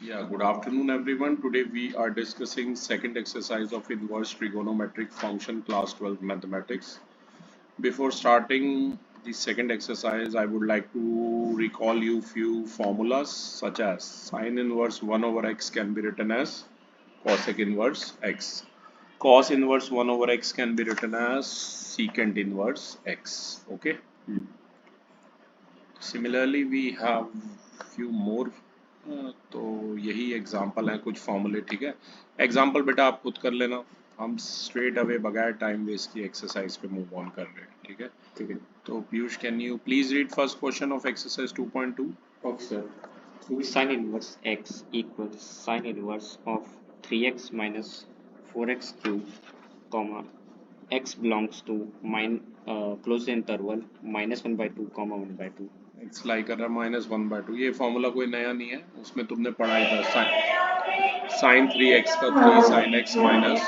Yeah, good afternoon everyone. Today we are discussing second exercise of inverse trigonometric function class 12 mathematics. Before starting the second exercise, I would like to recall you few formulas such as sine inverse 1 over x can be written as cosec inverse x. Cos inverse 1 over x can be written as secant inverse x. Okay. Similarly, we have few more तो यही example है कुछ फॉर्मूले ठीक है example बेटा आप खुद कर लेना हम स्ट्रेट अवे बगैर टाइम वेस्ट की एक्सरसाइज पे मूव ऑन कर रहे हैं ठीक है ठीक है। तो Piyush can you please read first question of exercise 2.2 okay sir. sin inverse x equals sin inverse of 3x minus 4x cube, comma x belongs to close the interval -1/2, 1/2। X लाई कर रहा -1/2 ये फॉर्मूला कोई नया नहीं है उसमें तुमने पढ़ा ही था साइन 3x का 3 sine x minus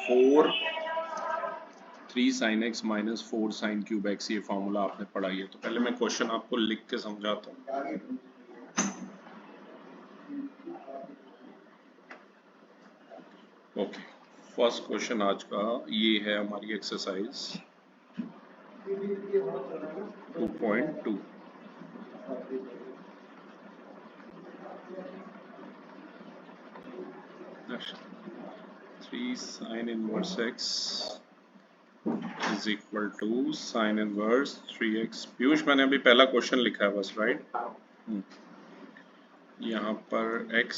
4 3 sine x minus 4 sine cube x ये फॉर्मूला आपने पढ़ा ही है तो पहले मैं क्वेश्चन आपको लिख के समझाता हूँ ओके फर्स्ट क्वेश्चन आज का ये है हमारी exercise 2.2 3 sin inverse x is equal to sin inverse 3x Piyush मैंने अभी पहला क्वेश्चन लिखा है बस राइट यहाँ पर x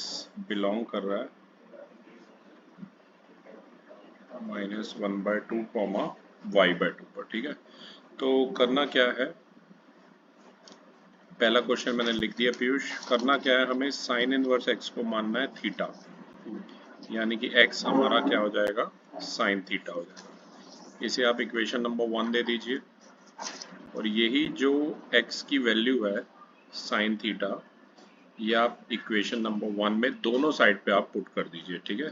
बिलोंग कर रहा है -1/2 कॉमा y/2 पर ठीक है तो करना क्या है पहला क्वेश्चन मैंने लिख दिया पीयूष करना क्या है हमें साइन इनवर्स x को मानना है थीटा यानी कि x हमारा क्या हो जाएगा साइन थीटा हो जाएगा इसे आप इक्वेशन नंबर 1 दे दीजिए और यही जो x की वैल्यू है साइन थीटा ये आप इक्वेशन नंबर 1 में दोनों साइड पे आप पुट कर दीजिए ठीक है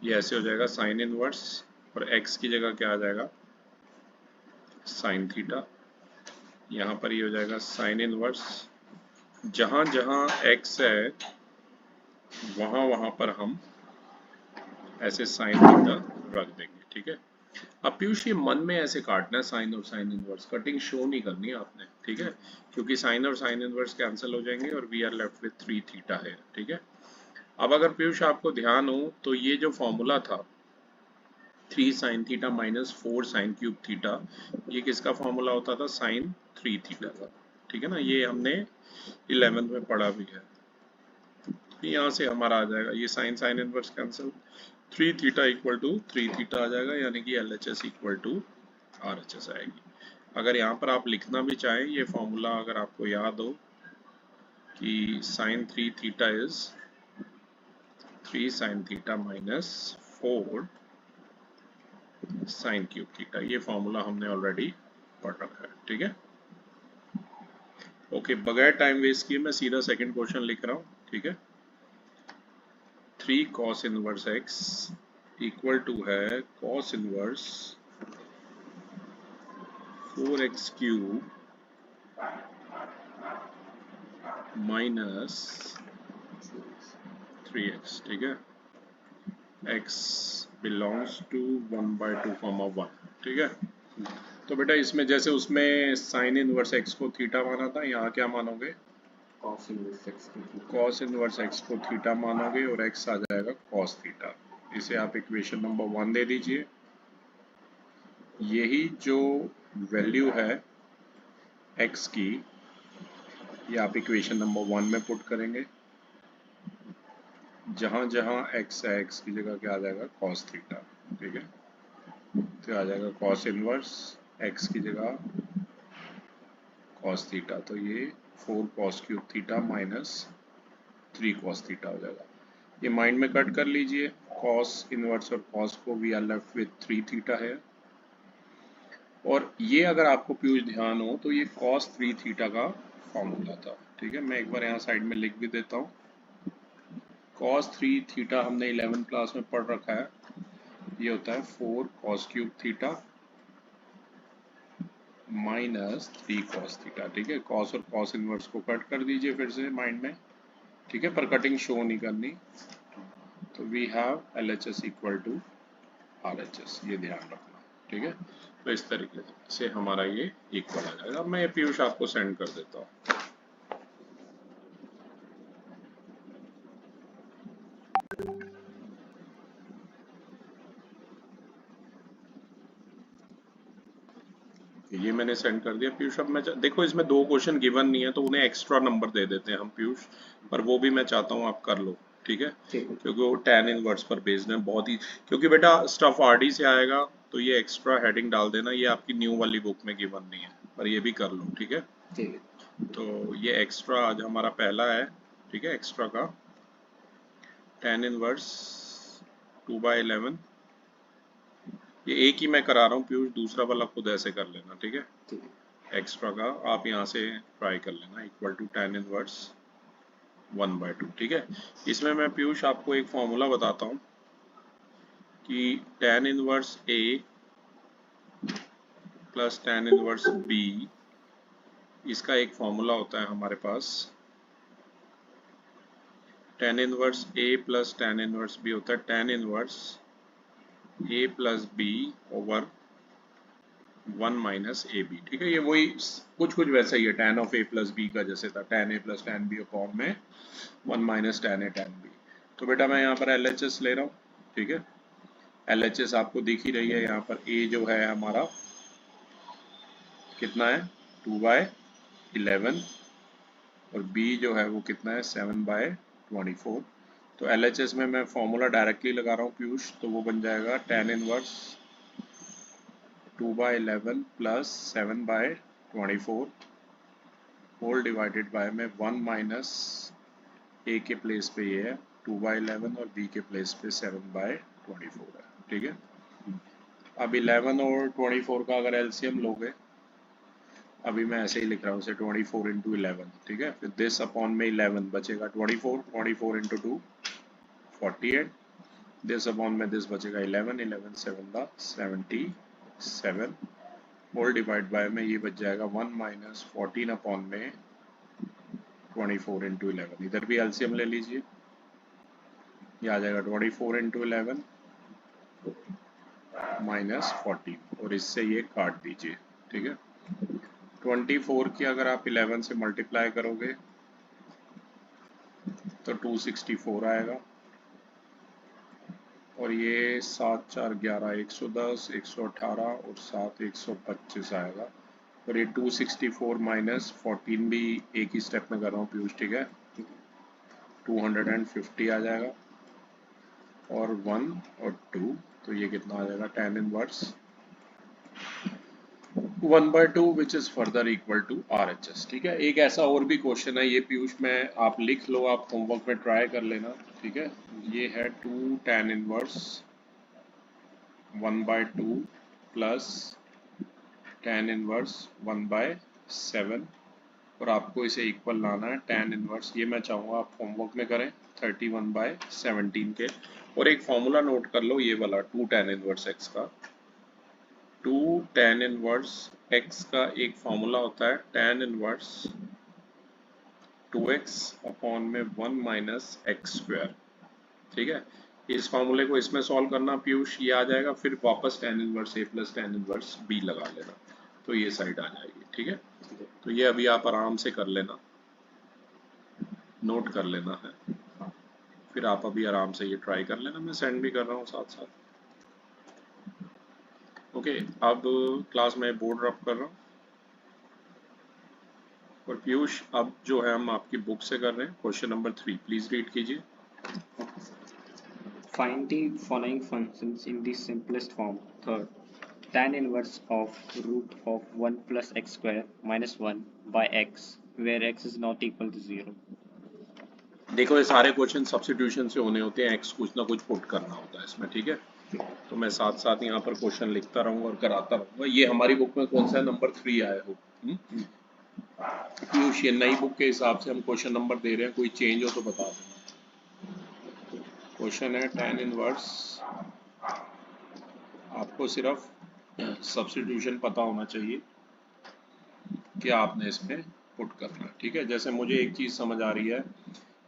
ये ऐसे हो जाएगा साइन इनवर्स और x की जगह क्या आ जाएगा साइन थीटा यहाँ पर ये हो जाएगा साइन इनवर्स जहां जहां x है वहां वहां पर हम ऐसे साइन थीटा रख देंगे ठीक है अब पीयूष ये मन में ऐसे काटना है साइन और साइन इनवर्स कटिंग शो नहीं करनी है आपने ठीक है क्योंकि साइन और साइन इनवर्स कैंसिल हो जाएंगे और we are left with 3 theta है ठीक है अब अगर पीयूष आपको ध्यान हो तो ये जो फॉर्मूला था 3 sine theta minus 4 sine cube theta ये किसका फॉर्मूला होता था साइन 3 थीटा का ठीक है ना ये हमने 11th में पढ़ा भी है यहाँ से हमारा आ जाएगा ये sine sine inverse cancel 3 theta equal to 3 theta आ जाएगा यानी कि LHS इक्वल टू RHS आएगी अगर यहाँ पर आप लिखना भी चाहें ये फॉर्मूला अगर आपको याद हो कि sine 3 theta is 3 sine theta minus 4 sine cube theta ये फॉर्मूला हमने ऑलरेडी पढ़ रखा है ठीक है ओके बगैर टाइम वेस्ट किए मैं सीधा सेकंड क्वेश्चन लिख रहा हूँ ठीक है 3 cos inverse x equal to है cos inverse 4x cube minus 3x ठीक है x बिलोंग्स टू 1/2 कॉमा 1 ठीक है तो बेटा इसमें जैसे उसमें साइन इनवर्स x को थीटा माना था यहाँ क्या मानोगे cos इनवर्स x को थीटा मानोगे और x आ जाएगा cos थीटा इसे आप इक्वेशन नंबर 1 दे दीजिए यही जो वैल्यू है x की ये आप इक्वेशन नंबर 1 में पुट करेंगे जहां जहां x है x की जगह क्या आ जाएगा cos थीटा ठीक है तो आ जाएगा cos इनवर्स x की जगह cos थीटा तो ये 4 cos cube theta minus 3 cos theta हो जाएगा ये माइंड में कट कर लीजिए cos इनवर्स और cos को we are left with 3 theta है और ये अगर आपको पीयूष ध्यान हो तो ये cos 3 थीटा का फॉर्मूला था ठीक है मैं एक बार यहाँ साइड में लिख भी देता हूँ cos 3 थीटा हमने 11th क्लास में पढ़ रखा है ये होता है 4 cos cube theta minus 3 cos theta ठीक है cos और cos इनवर्स को कट कर दीजिए फिर से माइंड में ठीक है, पर कटिंग शो नहीं करनी। तो we have LHS equal to RHS, ये ध्यान रखना। ठीक है, तो इस तरीके से हमारा ये इक्वल आ जाएगा। मैं ये पीयूष आपको सेंड कर देता हूँ। ये मैंने सेंड कर दिया पीयूष। अब मैं देखो इसमें 2 क्वेश्चन गिवन नहीं है तो उन्हें एक्स्ट्रा नंबर दे देते हैं हम पीयूष, पर वो भी मैं चाहता हूँ आप कर लो। ठीक है, क्योंकि वो tan इनवर्स पर बेस्ड है बहुत ही, क्योंकि बेटा स्टफ RD से आएगा तो ये एक्स्ट्रा हेडिंग डाल देना, ये आपकी न्यू वाली बुक में गिवन नहीं है, पर ये भी कर लो। ठीक है, तो ये एक्स्ट्रा आज हमारा पहला है। ठीक है, एक्स्ट्रा का tan इनवर्स 2/11, ये एक ही मैं करा रहा हूँ पीयूष, दूसरा वाला खुद ऐसे कर लेना। ठीक है, एक्स्ट्रा का आप यहाँ से ट्राई कर लेना, इक्वल टू tan इनवर्स 1/2। ठीक है, इसमें मैं पीयूष आपको एक फॉर्मूला बताता हूँ कि tan inverse A plus tan inverse B, इसका एक फॉर्मूला होता है हमारे पास। tan inverse A plus tan inverse B होता है tan inverse A plus B over 1 minus AB। ठीक है, ये वही कुछ वैसा ही है tan of A plus B का जैसे था, tan A plus tan B upon में 1 minus tan A tan B। तो बेटा मैं यहाँ पर LHS ले रहा हूँ। ठीक है, LHS आपको दिख ही रही है यहाँ पर। A जो है हमारा कितना है 2/11 और B जो है वो कितना है 7/24। तो LHS में मैं फॉर्मूला डायरेक्टली लगा रहा हूँ पीयूष, तो वो बन जाएगा tan inverse 2/11 plus 7/24 whole divided by में 1 माइनस A के प्लेस पे ये है 2/11 और B के प्लेस पे 7/24 है। ठीक है, अब 11 और 24 का अगर LCM लोगे, अभी मैं ऐसे ही लिख रहा हूँ उसे 24 इंटू 11। ठीक है, फिर दिस अपॉन में 11 बचेगा 24 इंटू 2 48, दिस अपॉन में दिस बचेगा 11 7 77 होल डिवाइड बाय में ये बच जाएगा 1 माइनस 14 अपॉन में 24 इंटू 11। इधर भी LCM ले लीजिए, ये आ जाएगा 24 इंटू 11 माइनस 14 और इससे ये काट दीजिए। ठीक है, 24 की अगर आप 11 से मल्टीप्लाई करोगे तो 264 आएगा और ये 7 4 11 110 118 और 7 125 आएगा और ये 264 माइनस 14 भी एक ही स्टेप में कर रहा हूँ पीयूष। ठीक है, 250 आ जाएगा और 1 और 2, तो ये कितना आ जाएगा tan inverse 1/2 which is further equal to RHS। ठीक है, एक ऐसा और भी क्वेश्चन है ये पीयूष में, आप लिख लो, आप होमवर्क में ट्राई कर लेना। ठीक है, ये है 2 tan inverse 1/2 plus tan inverse 1/7 और आपको इसे इक्वल लाना है tan इनवर्स, ये मैं चाहूँगा आप होमवर्क में करें 31/17 के। और एक फॉर्मूला नोट कर लो ये वाला 2 tan इनवर्स x का, 2 tan इनवर्स x का एक फॉर्मूला होता है tan इनवर्स 2x अपॉन में 1 माइनस एक्स स्क्वायर। ठीक है, इस फॉर्मूले को इसमें सॉल्व करना पीयूष, ये आ जाएगा, फिर वापस tan inverse A plus tan inverse B लगा लेना, तो ये साइड आ जाएगी। ठीक है, तो ये अभी आप आराम से कर लेना, नोट कर लेना है, फिर आप अभी आराम से ये ट्राई कर लेना, मैं सेंड भी कर रहा हूँ साथ साथ। ओके, अब क्लास में बोर्ड रब कर रहा हूँ और पीयूष अब जो है हम आपकी बुक से कर रहे हैं क्वेश्चन नंबर 3, प्लीज रीड कीजिए। Find the following functions in the simplest form. Third, tan inverse of root of 1 plus x square minus 1 by x, where x is not equal to 0. देखो ये सारे question substitution से होने होते हैं, x कुछ ना कुछ पुट करना होता है इसमें। ठीक है, तो मैं साथ साथ यहाँ पर क्वेश्चन लिखता रहूँगा और कराता रहूँगा। ये हमारी बुक में कौन सा है, नंबर 3 आया हो पीयूष, ये नई बुक के हिसाब से हम क्वेश्चन नंबर दे रहे हैं, कोई चेंज हो तो बता देना। क्वेश्चन है tan इनवर्स, आपको सिर्फ सब्स्टिट्यूशन पता होना चाहिए कि आपने इसमें पुट करना है। ठीक है, जैसे मुझे एक चीज़ समझ आ रही है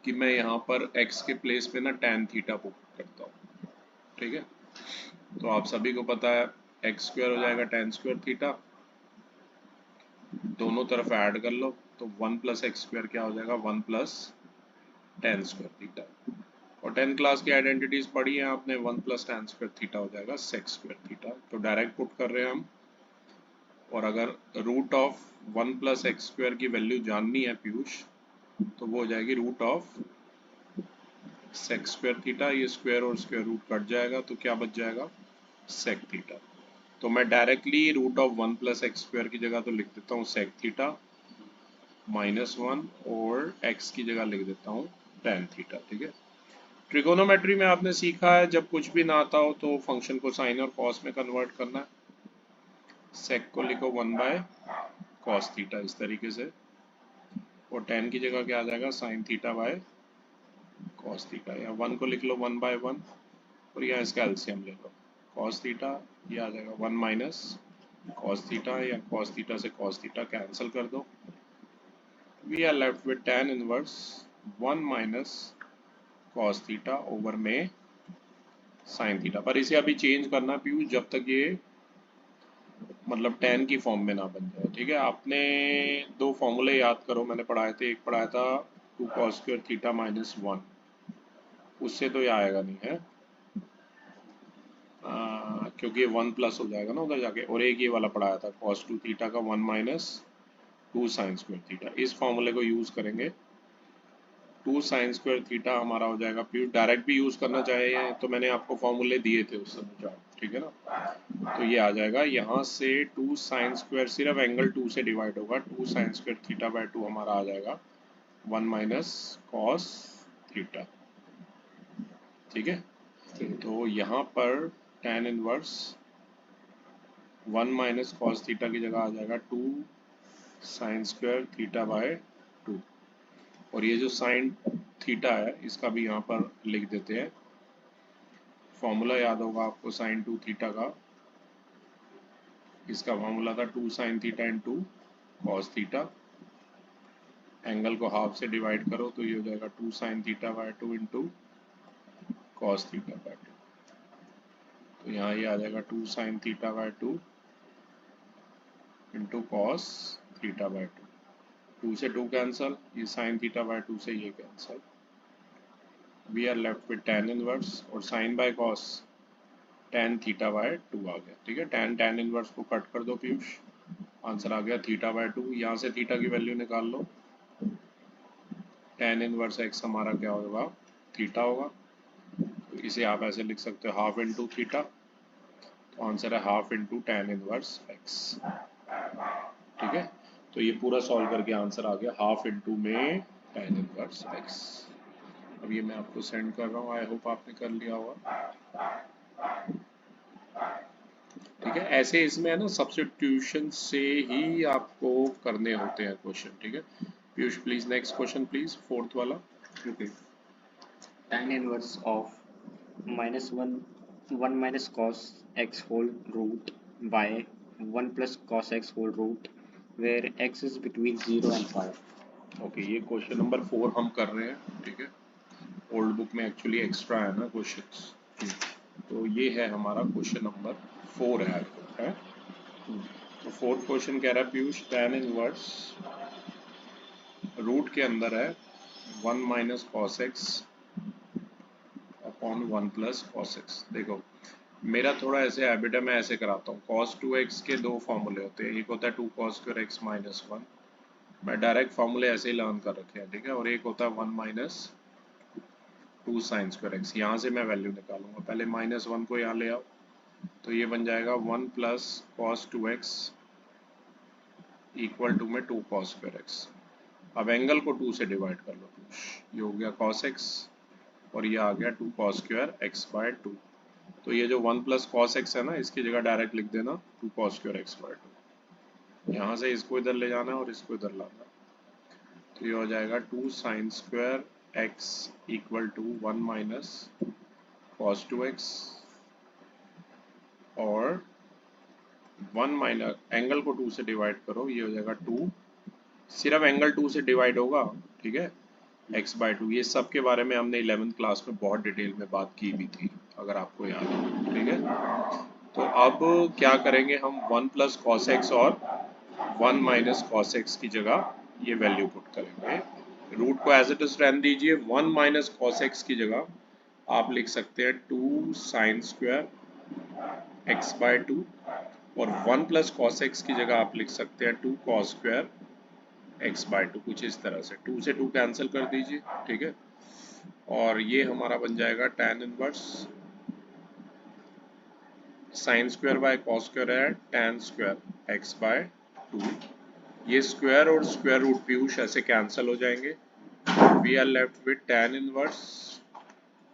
कि मैं यहाँ पर x के प्लेस पे ना tan थीटा पुट करता हूँ, ठीक है। तो आप सभी को पता है एक्स स्क्वायर हो जाएगा tan स्क्वायर थीटा, दोनों तरफ ऐड कर लो तो 1 प्लस एक्स स्क्वायर क्या हो जाएगा 1 प्लस tan स्क्वायर थीटा। और 10 क्लास की आइडेंटिटीज पढ़ी है आपने, 1 प्लस tan स्क्वायर थीटा हो जाएगा sec स्क्वायर थीटा। तो डायरेक्ट पुट कर रहे हैं हम, और अगर root of 1 plus x square की वैल्यू जाननी है पीयूष, तो वो हो जाएगी root of sec square theta, ये स्क्वायर और स्क्वायर रूट कट जाएगा तो क्या बच जाएगा सेक थीटा। तो मैं directly root of 1 plus x square की जगह तो लिख देता हूँ सेक थीटा -1 और x की जगह लिख देता हूँ tan थीटा, ठीक है। ट्रिगोनोमेट्री में आपने सीखा है जब कुछ भी ना आता हो तो फंक्शन को साइन और कॉस में कन्वर्ट करना है। सेक को लिखो 1 बाय कॉस थीटा इस तरीके से, और tan की जगह क्या आ जाएगा sine theta by cos theta, या 1 को लिख लो 1 बाय 1 और यहाँ इसका एलसीएम ले लो कॉस थीटा, ये आ जाएगा 1 माइनस कॉस थीटा, या कॉस थीटा से कॉस थीटा कैंसिल कर दो, we are left with tan inverse 1 minus cos theta over में साइन थीटा। पर इसे अभी चेंज करना पीयूष जब तक ये मतलब tan की फॉर्म में ना बन जाए, ठीक है। आपने दो फॉर्मूले याद करो, मैंने पढ़ाए थे, एक पढ़ाया था 2 cos स्क्वायर थीटा -1, उससे तो ये आएगा नहीं है क्योंकि ये 1 प्लस हो जाएगा ना उधर जाके, और एक ये वाला पढ़ाया था cos 2 थीटा का 1 माइनस 2 साइन स्क्वायर थीटा। इस फॉर्मूले को यूज करेंगे, 2 साइन स्क्वायर थीटा हमारा हो जाएगा, फिर डायरेक्ट भी यूज करना चाहिए तो मैंने आपको फॉर्मूले दिए थे उस समय चार्ट, ठीक है ना। तो ये आ जाएगा यहाँ से 2 साइन स्क्वायर, सिर्फ एंगल 2 से डिवाइड होगा, 2 साइन स्क्वायर थीटा बाय 2 हमारा आ जाएगा 1 माइनस कॉस थीटा, ठीक है। तो यहाँ पर tan inverse 1 minus cos theta की जगह आ जाएगा 2 साइन स्क्वायर थीटा बाय 2, और ये जो साइन थीटा है इसका भी यहाँ पर लिख देते हैं, फॉर्मूला याद होगा आपको साइन 2 थीटा का, इसका फॉर्मूला था 2 sine theta into cos theta, angle को हाफ से डिवाइड करो तो ये हो जाएगा 2 sine theta by 2 into cos theta by 2, तो यहाँ ये आ जाएगा 2 sine theta by 2 into cos theta by 2, 2 से 2 कैंसल, ये साइन थीटा बाय 2 से ये cancel, we are left with tan inverse, और sine by cos tan theta by 2 आ गया, ठीक है। tan इनवर्स को कट कर दो पीयूष, आंसर आ गया थीटा बाय 2, यहाँ से थीटा की वैल्यू निकाल लो, tan इनवर्स x हमारा क्या होगा थीटा होगा, तो इसे आप ऐसे लिख सकते हो हाफ इंटू थीटा, तो आंसर है half into tan inverse x, ठीक है। तो ये पूरा सॉल्व करके आंसर आ गया हाफ इंटू में tan इनवर्स x। अब ये मैं आपको सेंड कर रहा हूँ, आई होप आपने कर लिया होगा, ठीक है। ऐसे इसमें है ना सब्स्टिट्यूशन से ही आपको करने होते हैं क्वेश्चन, ठीक है। Piyush please next question please, fourth वाला। Okay. Tan inverse of -1 minus cos x whole root by 1 plus cos x whole root where x is between 0 and 5. Okay, ये क्वेश्चन नंबर 4 हम कर रहे हैं, ठीक है। ओल्ड बुक में एक्चुअली एक्स्ट्रा है ना क्वेश्चंस, तो ये है हमारा क्वेश्चन नंबर 4 है। तो फोर्थ क्वेश्चन कह रहा है पीयूष tan इनवर्स रूट के अंदर है 1 minus cos x upon 1 plus cos x. देखो मेरा थोड़ा ऐसे हैबिट है, मैं ऐसे कराता हूँ, cos 2x के दो फॉर्मूले होते हैं, एक होता है 2 cos स्क्वायर x माइनस 1, मैं डायरेक्ट फॉर्मूले ऐसे ही लर्न कर रखे हैं, ठीक है। और एक होता है 1 माइनस 2 साइन स्क्वायर एक्स, यहाँ से मैं वैल्यू निकालूंगा, पहले -1 को यहाँ ले आओ, तो ये बन जाएगा 1 plus cos 2x equal to में 2 cos स्क्वायर एक्स। अब एंगल को 2 से डिवाइड कर लो, ये हो गया cos x और ये आ गया 2 cos स्क्वायर x बाय 2, तो ये जो 1 प्लस कॉस एक्स है ना, इसकी जगह डायरेक्ट लिख देना 2 cos स्क्वायर एक्स बाय 2, यहाँ से इसको इधर ले जाना और इसको इधर लाना, तो ये हो जाएगा 2 sine square x equal to 1 minus cos 2x और 1 माइनस एंगल को 2 से डिवाइड करो, ये हो जाएगा 2, सिर्फ एंगल 2 से डिवाइड होगा, ठीक है। x/2, ये सब के बारे में हमने 11th क्लास में बहुत डिटेल में बात की भी थी, अगर आपको याद है, ठीक है। तो अब क्या करेंगे हम, 1 प्लस कॉस एक्स और 1 माइनस कॉस एक्स की जगह ये वैल्यू पुट करेंगे। रूट को एज इट इज रहने दीजिए। 1 माइनस कॉस एक्स की जगह आप लिख सकते हैं 2 साइन स्क्वायर x/2, और 1 प्लस कॉस एक्स की जगह आप लिख सकते हैं 2 कॉस स्क्वायर x/2, कुछ इस तरह से। 2 से 2 कैंसिल कर दीजिए, ठीक है। और ये हमारा बन जाएगा tan inverse sine square by cos square है tan स्क्वायर x/2। ये स्क्वायर और स्क्वायर रूट पीयूष ऐसे कैंसिल हो जाएंगे। We are left with tan inverse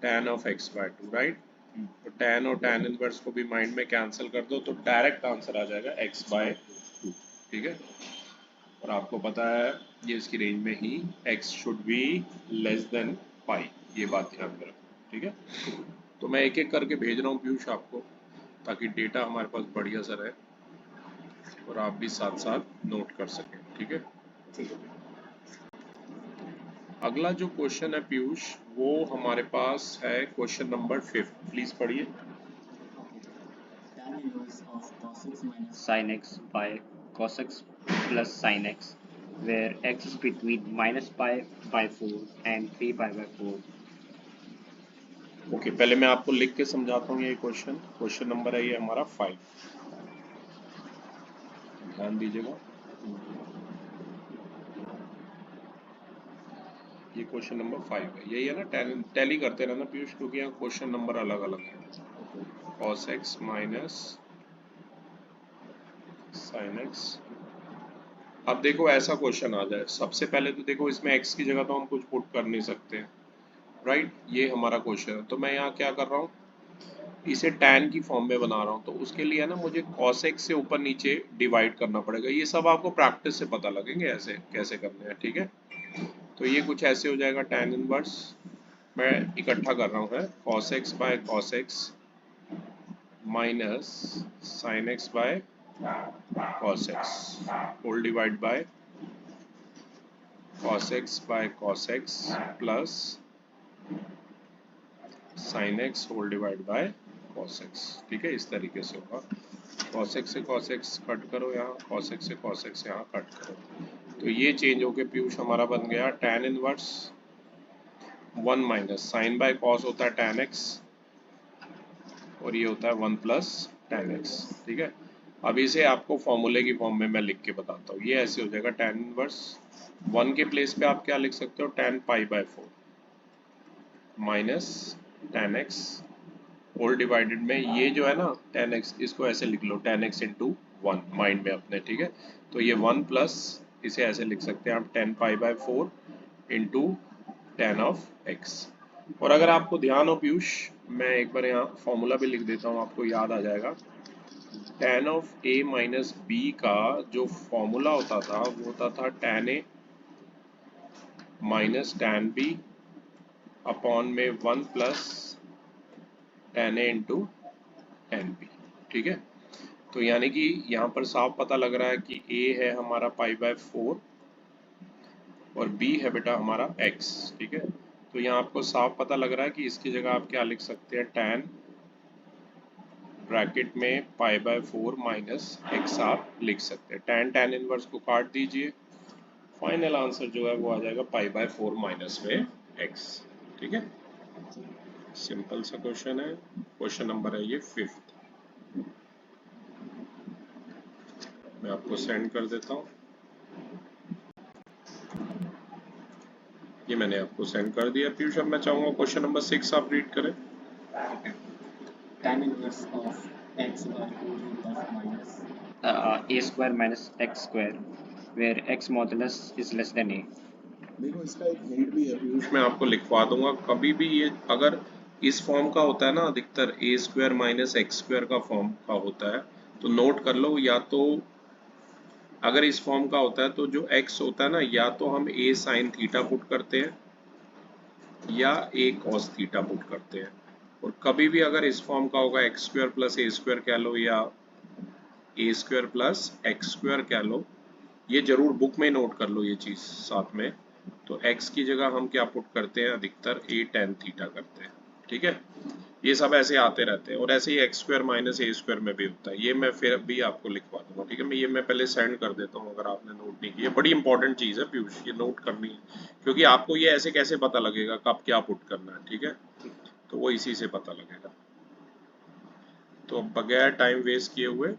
tan of x/2, right. तो tan और tan इनवर्स को भी माइंड में कैंसिल कर दो, तो डायरेक्ट आंसर आ जाएगा x/2, ठीक है। और आपको पता है ये इसकी रेंज में ही x should be less than pi, ये बात ध्यान में रखो, ठीक है। तो मैं एक एक करके भेज रहा हूँ पीयूष आपको, ताकि डेटा हमारे पास बढ़िया सा रहे और आप भी साथ साथ नोट कर सकें, ठीक है। अगला जो क्वेश्चन है पीयूष, वो हमारे पास है क्वेश्चन नंबर 5, प्लीज पढ़िए। tan inverse of cos x minus sin x by cos x plus sin x, where x is between minus pi by 4 and 3 pi by 4. Okay, पहले मैं आपको लिख के समझाता हूँ ये क्वेश्चन नंबर है ये हमारा 5, ध्यान दीजिएगा। ये क्वेश्चन नंबर 5 है, यही है ना, टैली करते रहना पीयूष, क्योंकि यहाँ क्वेश्चन नंबर अलग अलग है। cos x minus sin x। अब देखो ऐसा क्वेश्चन आ जाए, सबसे पहले तो देखो इसमें x की जगह तो हम कुछ पुट कर नहीं सकते, राइट। ये हमारा क्वेश्चन है, तो मैं यहाँ क्या कर रहा हूँ, इसे tan की फॉर्म में बना रहा हूँ। तो उसके लिए ना मुझे cos x से ऊपर नीचे डिवाइड करना पड़ेगा। ये सब आपको प्रैक्टिस से पता लगेंगे ऐसे कैसे करने हैं, ठीक है। तो ये कुछ ऐसे हो जाएगा, tan इनवर्स मैं इकट्ठा कर रहा हूँ, cos x by cos x minus sin x by cos x whole divide by cos x by cos x plus sin x whole divide by cos x, ठीक है। इस तरीके से होगा, cos x से cos x कट करो यहाँ, cos x से cos x यहाँ कट करो, तो ये चेंज होके पीयूष हमारा बन गया tan inverse 1 minus sine by cos होता है tan x, और ये होता है 1 प्लस tan x, ठीक है। अब इसे आपको फॉर्मूले की फॉर्म में मैं लिख के बताता हूँ। ये ऐसे हो जाएगा, tan इनवर्स 1 के प्लेस पे आप क्या लिख सकते हो, tan pi by 4 minus tan x whole divided में ये जो है ना tan x, इसको ऐसे लिख लो tan x इंटू 1 माइंड में अपने, ठीक है। तो ये 1 प्लस इसे ऐसे लिख सकते हैं आप tan pi by 4 into tan of x। और अगर आपको ध्यान हो पीयूष, मैं एक बार यहाँ फॉर्मूला भी लिख देता हूँ, आपको याद आ जाएगा। tan of a minus b का जो फॉर्मूला होता था वो होता था tan a minus tan b upon में 1 plus tan a into tan b, ठीक है। तो यानी कि यहाँ पर साफ पता लग रहा है कि a है हमारा पाई बाय 4 और b है बेटा हमारा x, ठीक है। तो यहाँ आपको साफ पता लग रहा है कि इसकी जगह आप क्या लिख सकते हैं, tan ब्रैकेट में पाई बाय 4 माइनस x आप लिख सकते हैं। tan इनवर्स को काट दीजिए, फाइनल आंसर जो है वो आ जाएगा पाई बाय 4 माइनस में x, ठीक है। सिंपल सा क्वेश्चन है, क्वेश्चन नंबर है ये 5th। मैं आपको सेंड कर देता हूँ, ये मैंने आपको सेंड कर दिया पीयूष। अब मैं चाहूंगा क्वेश्चन नंबर 6 आप रीड करें। tan inverse of x by root of minus a square minus x square, where x modulus is less than a. देखो इसका एक हिंट भी है पीयूष, मैं आपको लिखवा दूंगा। कभी भी ये अगर इस फॉर्म का होता है ना, अधिकतर ए स्क्वायर माइनस एक्स स्क्वायर का फॉर्म का होता है, तो नोट कर लो, या तो अगर इस फॉर्म का होता है तो जो x होता है ना, या तो हम a साइन थीटा पुट करते हैं या a कॉस थीटा पुट करते हैं। और कभी भी अगर इस फॉर्म का होगा एक्स स्क्वायर प्लस ए स्क्वायर कह लो या ए स्क्वायर प्लस एक्स स्क्वायर कह लो, ये जरूर बुक में नोट कर लो ये चीज साथ में। तो x की जगह हम क्या पुट करते हैं, अधिकतर a tan थीटा करते हैं, ठीक है। ये सब ऐसे आते रहते हैं, और ऐसे ही एक्स स्क्वायर माइनस ए स्क्वायर में भी होता है। ये मैं फिर भी आपको लिखवा दूंगा, ठीक है। मैं पहले सेंड कर देता हूँ अगर आपने नोट नहीं किया। बड़ी इंपॉर्टेंट चीज़ है पीयूष, ये नोट करनी है, क्योंकि आपको ये ऐसे कैसे पता लगेगा कब क्या पुट करना है, ठीक है। तो वो इसी से पता लगेगा। तो बगैर टाइम वेस्ट किए हुए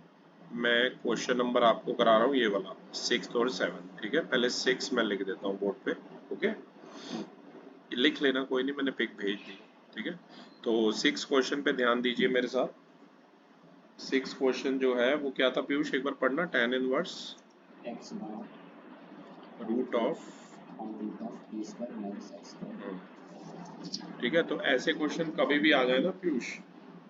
मैं क्वेश्चन नंबर आपको करा रहा हूँ, ये वाला 6 और 7, ठीक है। पहले 6 मैं लिख देता हूँ बोर्ड पे, ओके। लिख लेना, कोई नहीं, मैंने पिक भेज दी, ठीक है। तो 6 क्वेश्चन पे ध्यान दीजिए मेरे साथ। 6 क्वेश्चन जो है वो क्या था पीयूष, एक बार पढ़ना। tan inverse x bar root of, root of A square minus x square. ठीक है। तो ऐसे क्वेश्चन कभी भी आ जाए ना पीयूष,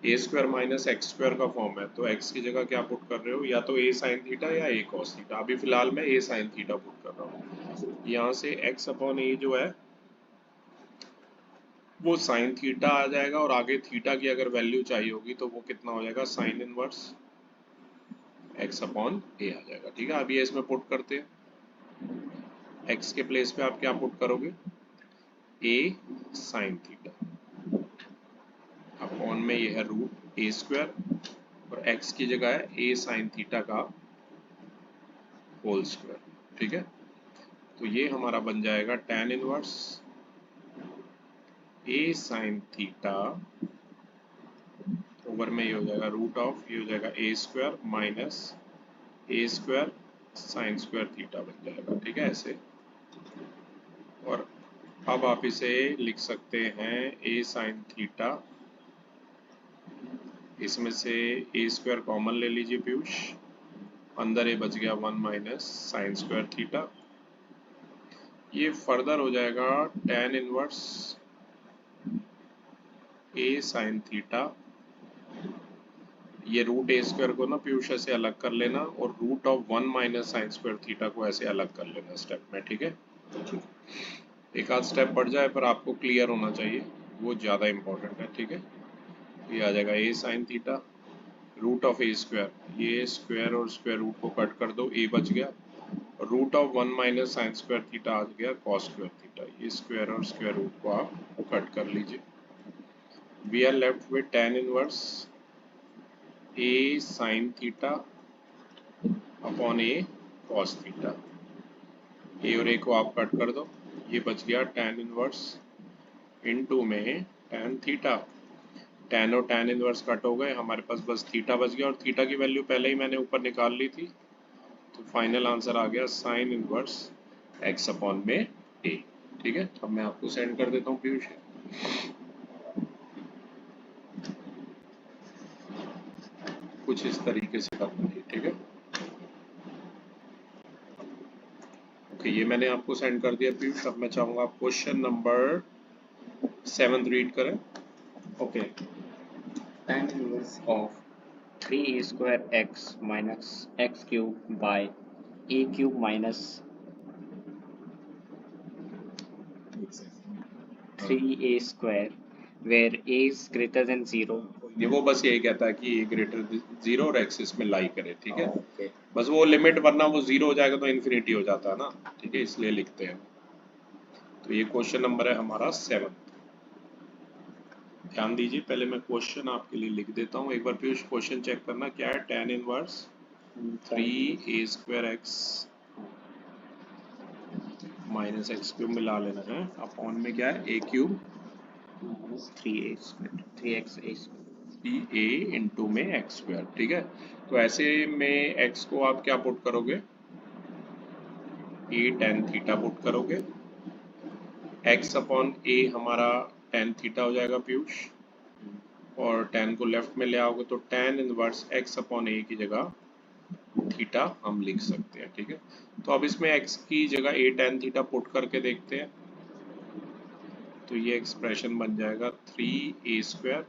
ए स्क्वायर माइनस एक्स स्क्वायर का फॉर्म है, तो एक्स की जगह क्या पुट कर रहे हो, या तो ए साइन थीटा या ए कॉस थीटा। अभी फिलहाल मैं ए साइन थीटा पुट कर रहा हूँ। यहाँ से एक्स अपॉन ए जो है वो साइन थीटा आ जाएगा, और आगे थीटा की अगर वैल्यू चाहिए होगी तो वो कितना हो जाएगा, साइन इनवर्स एक्स अपॉन ए आ जाएगा, ठीक है। अभी ये इसमें पुट करते हैं। एक्स के प्लेस पे आप क्या पुट करोगे, ए साइन थीटा अपॉन में ये है रूट ए स्क्वायर, और x की जगह है a साइन थीटा का होल स्क्वायर, ठीक है। तो ये हमारा बन जाएगा tan inverse a sine theta over में ये हो जाएगा रूट ऑफ, ये हो जाएगा a square minus a square sine square theta बन जाएगा, ठीक है, ऐसे। और अब आप इसे लिख सकते हैं a साइन थीटा, इसमें से a स्क्वायर कॉमन ले लीजिए पीयूष, अंदर ये बच गया 1 माइनस साइन स्क्वायर थीटा। ये फर्दर हो जाएगा tan inverse a sine theta, ये रूट ए स्क्वायर को ना पीयूष ऐसे अलग कर लेना, और root of 1 minus sine square theta को ऐसे अलग कर लेना स्टेप में, ठीक है। एक आध स्टेप बढ़ जाए पर आपको क्लियर होना चाहिए, वो ज़्यादा इंपॉर्टेंट है, ठीक है। ये आ जाएगा a sine theta root of A square, ये स्क्वायर और स्क्वायर रूट को कट कर दो, a बच गया, root of 1 minus sine square theta आ गया कॉस स्क्वायर थीटा, ये स्क्वायर और स्क्वायर रूट को आप कट कर लीजिए। We are left with tan inverse a sine theta upon a cos theta, a और a को आप कट कर दो, ये बच गया tan इनवर्स इनटू में tan थीटा। tan और tan इनवर्स कट हो गए, हमारे पास बस थीटा बच गया, और थीटा की वैल्यू पहले ही मैंने ऊपर निकाल ली थी, तो फाइनल आंसर आ गया साइन इनवर्स x अपॉन में a, ठीक है। अब मैं आपको सेंड कर देता हूँ पीयूष। कुछ इस तरीके से करना है, ठीक है। ओके, ये मैंने आपको सेंड कर दिया पीयूष। अब मैं चाहूंगा आप क्वेश्चन नंबर 7 रीड करें। Okay, tan inverse of 3a square x minus x cube by a cube minus 3a square where a is greater than 0. ये वो बस यही कहता है कि a ग्रेटर 0 और x इसमें लाई करे, ठीक है। ओके, बस वो लिमिट, वरना वो 0 हो जाएगा तो इन्फिनिटी हो जाता है ना, ठीक है, इसलिए लिखते हैं। तो ये क्वेश्चन नंबर है हमारा 7। ध्यान दीजिए, पहले मैं क्वेश्चन आपके लिए लिख देता हूँ एक बार पीयूष। क्वेश्चन चेक करना क्या है, tan inverse 3a square x minus x cube मिला लेना है, अपॉन में क्या है a cube minus 3a square 3x a square. 3a into में एक्स स्क्वायर, ठीक है। तो ऐसे में x को आप क्या पुट करोगे, a tan थीटा पुट करोगे, x अपॉन a हमारा tan थीटा हो जाएगा पीयूष, और tan को लेफ्ट में ले आओगे तो tan inverse x upon a की जगह थीटा हम लिख सकते हैं, ठीक है। तो अब इसमें x की जगह a tan थीटा पुट करके देखते हैं, तो ये एक्सप्रेशन बन जाएगा 3a स्क्वायर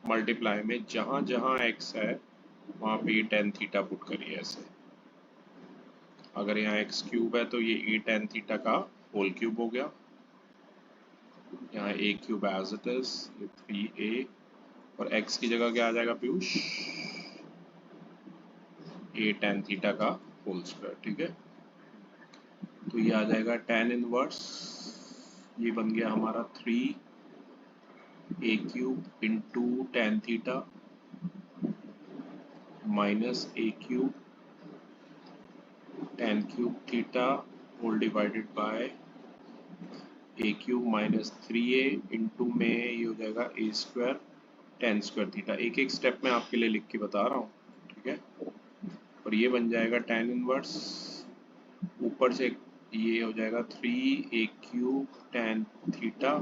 मल्टीप्लाई में जहां जहां x है वहां पे a tan थीटा पुट करिए ऐसे। अगर यहाँ x क्यूब है तो ये a tan थीटा का होल क्यूब हो गया, यहाँ a cube as it is, ये 3a, और x की जगह क्या आ जाएगा पीयूष, a tan थीटा का होल स्क्वायर, ठीक है। तो ये आ जाएगा tan इनवर्स, ये बन गया हमारा 3 a cube into tan theta minus a cube tan cube theta whole divided by a cube minus 3a into में ये हो जाएगा a square tan square theta. एक एक स्टेप में आपके लिए लिख के बता रहा हूँ, ठीक है। और ये बन जाएगा tan इनवर्स, ऊपर से ये हो जाएगा 3a cube ten theta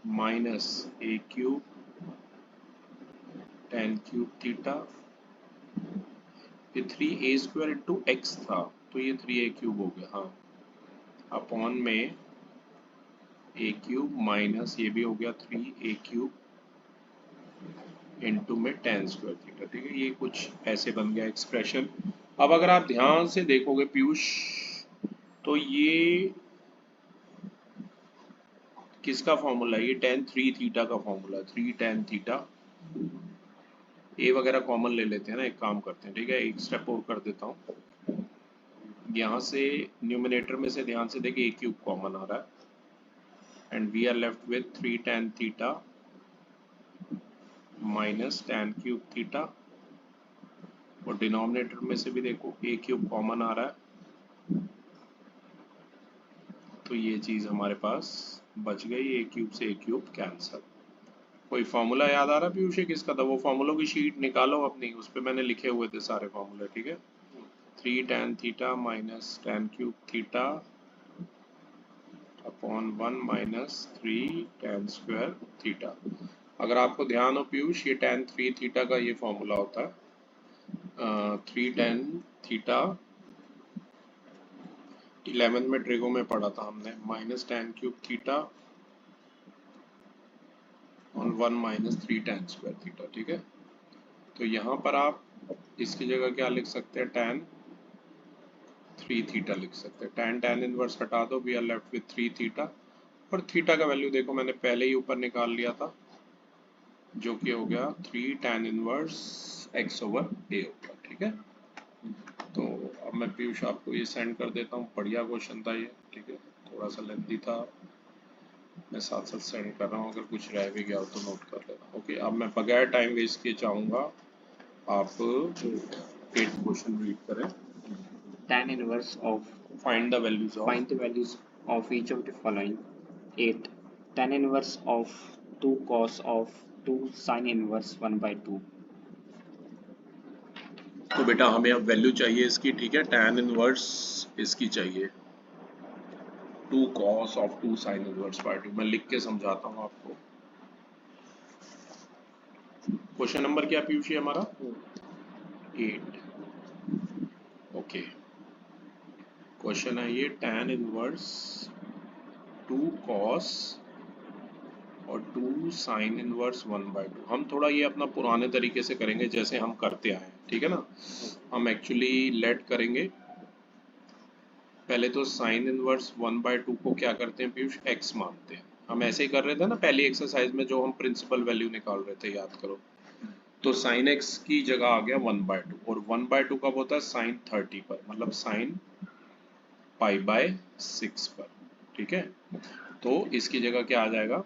minus a cube tan cube theta, ये 3a स्क्वायर इंटू एक्स था तो ये 3a क्यूब हो गया, हाँ, अपॉन में a क्यूब माइनस ये भी हो गया 3a क्यूब इंटू में टेन स्क्वायर थीटा, ठीक है। ये कुछ ऐसे बन गया एक्सप्रेशन। अब अगर आप ध्यान से देखोगे पीयूष, तो ये किसका फॉर्मूला है? ये tan 3 थीटा का फॉर्मूला है, 3 tan थीटा। ए वगैरह कॉमन ले लेते हैं ना, एक काम करते हैं, ठीक है, एक स्टेप और कर देता हूँ। यहाँ से न्यूमिनेटर में से ध्यान से देखिए a क्यूब कॉमन आ रहा है and we are left with 3 tan theta minus tan cube theta, और डिनोमिनेटर में से भी देखो a क्यूब कॉमन आ रहा है, तो ये चीज हमारे पास बच गई, a क्यूब से a क्यूब कैंसल। कोई फॉर्मूला याद आ रहा है पीयूष किसका था? वो फॉर्मूलों की शीट निकालो अपनी, उस पर मैंने लिखे हुए थे सारे फॉर्मूले, ठीक है। 3 tan theta minus tan cube theta upon 1 minus 3 tan square theta. अगर आपको ध्यान हो पीयूष, ये tan 3 थीटा का ये फॉर्मूला होता है 3 tan थीटा 11 में ट्रिगो में पढ़ा था हमने, minus tan cube theta on 1 minus 3 tan square theta, ठीक है। तो यहाँ पर आप इसकी जगह क्या लिख सकते हैं? tan 3 थीटा लिख सकते हैं। tan इनवर्स हटा दो, we are left with 3 theta, और थीटा का वैल्यू देखो मैंने पहले ही ऊपर निकाल लिया था, जो कि हो गया 3 tan inverse x over a होगा, ठीक है। तो अब मैं पीयूष आपको ये सेंड कर देता हूँ, बढ़िया क्वेश्चन था ये, ठीक है, थोड़ा सा लेंथी था, मैं साथ साथ सेंड कर रहा हूँ, अगर कुछ रह भी गया हो तो नोट कर लेना। ओके, अब मैं बगैर टाइम वेस्ट किए चाहूँगा आप 8 क्वेश्चन रीड करें। tan inverse of Find the values of find the values of each of the following. 8 tan inverse of 2 cos of 2 sin inverse 1 by 2. तो बेटा हमें अब वैल्यू चाहिए इसकी, ठीक है, tan इनवर्स इसकी चाहिए 2 cos of 2 sin inverse by 2। मैं लिख के समझाता हूँ आपको। क्वेश्चन नंबर क्या पीयूष है हमारा? 8। ओके, क्वेश्चन है ये tan इनवर्स 2 cos और 2 sin इनवर्स 1 by 2। हम थोड़ा ये अपना पुराने तरीके से करेंगे जैसे हम करते आए, ठीक है ना। हम एक्चुअली लेट करेंगे, पहले तो sin इनवर्स 1 by 2 को क्या करते हैं पीयूष? x मानते हैं। हम ऐसे ही कर रहे थे ना पहली एक्सरसाइज में, जो हम प्रिंसिपल वैल्यू निकाल रहे थे, याद करो। तो sin x की जगह आ गया 1 by 2, और 1 by 2 कब होता है? sin 30 पर, मतलब sin पाई बाय 6 पर, ठीक है। तो इसकी जगह क्या आ जाएगा?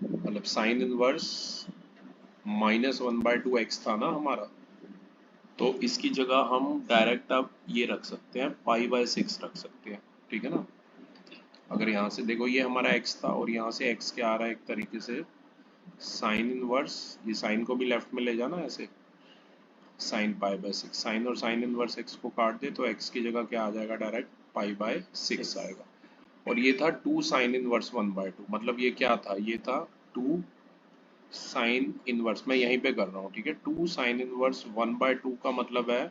मतलब sine inverse minus 1 by 2 x था ना हमारा, तो इसकी जगह हम डायरेक्ट अब ये रख सकते हैं, पाई बाय 6 रख सकते हैं, ठीक है ना। अगर यहाँ से देखो ये हमारा x था और यहाँ से x क्या आ रहा है, एक तरीके से साइन इनवर्स, ये साइन को भी लेफ्ट में ले जाना ऐसे, साइन पाई बाय 6, साइन और साइन इनवर्स x को काट दे तो x की जगह क्या आ जाएगा? डायरेक्ट पाई बाय 6 आएगा। और ये था 2 साइन इनवर्स 1 by 2, मतलब ये क्या था? ये था 2 साइन इनवर्स, मैं यहीं पे कर रहा हूँ, ठीक है। 2 साइन इनवर्स 1 by 2 का मतलब है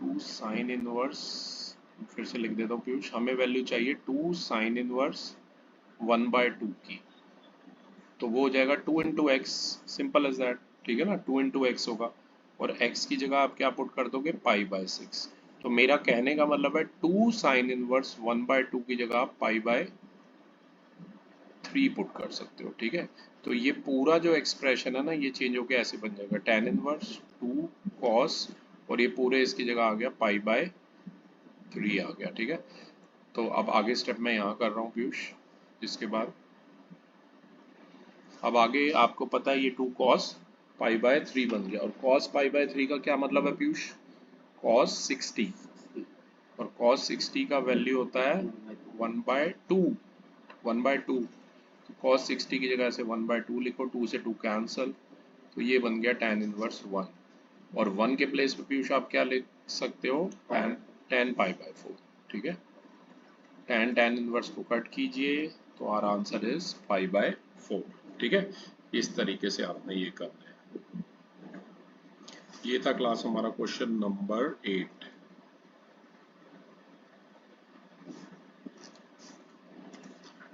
2 साइन इनवर्स, फिर से लिख देता हूँ पीयूष, हमें वैल्यू चाहिए 2 साइन इनवर्स 1 by 2 की, तो वो हो जाएगा 2 into x, simple as that, ठीक है ना। 2 इंटू एक्स होगा, और x की जगह आप क्या पुट कर दोगे? Pi by 6। तो मेरा कहने का मतलब है 2 साइन इनवर्स 1 by 2 की जगह आप पाई बाय 3 पुट कर सकते हो, ठीक है। तो ये पूरा जो एक्सप्रेशन है ना, ये चेंज होकर ऐसे बन जाएगा tan इनवर्स 2 cos, और ये पूरे इसकी जगह आ गया पाई बाय 3 आ गया, ठीक है। तो अब आगे स्टेप मैं यहाँ कर रहा हूँ पीयूष। इसके बाद अब आगे आपको पता है ये 2 cos π/3 बन गया, और cos π/3 का क्या मतलब है पीयूष? cos 60, और cos 60 का वैल्यू होता है 1/2, 1/2। तो cos 60 की जगह से 1/2 लिखो, 2 से 2 कैंसल, तो ये बन गया tan इनवर्स 1। और 1 के प्लेस पे पीयूष आप क्या लिख सकते हो? tan π/4, ठीक है। tan इनवर्स को कट कीजिए तो आर आंसर इज π/4, ठीक है। इस तरीके से आपने ये करना है। ये था क्लास हमारा क्वेश्चन नंबर 8।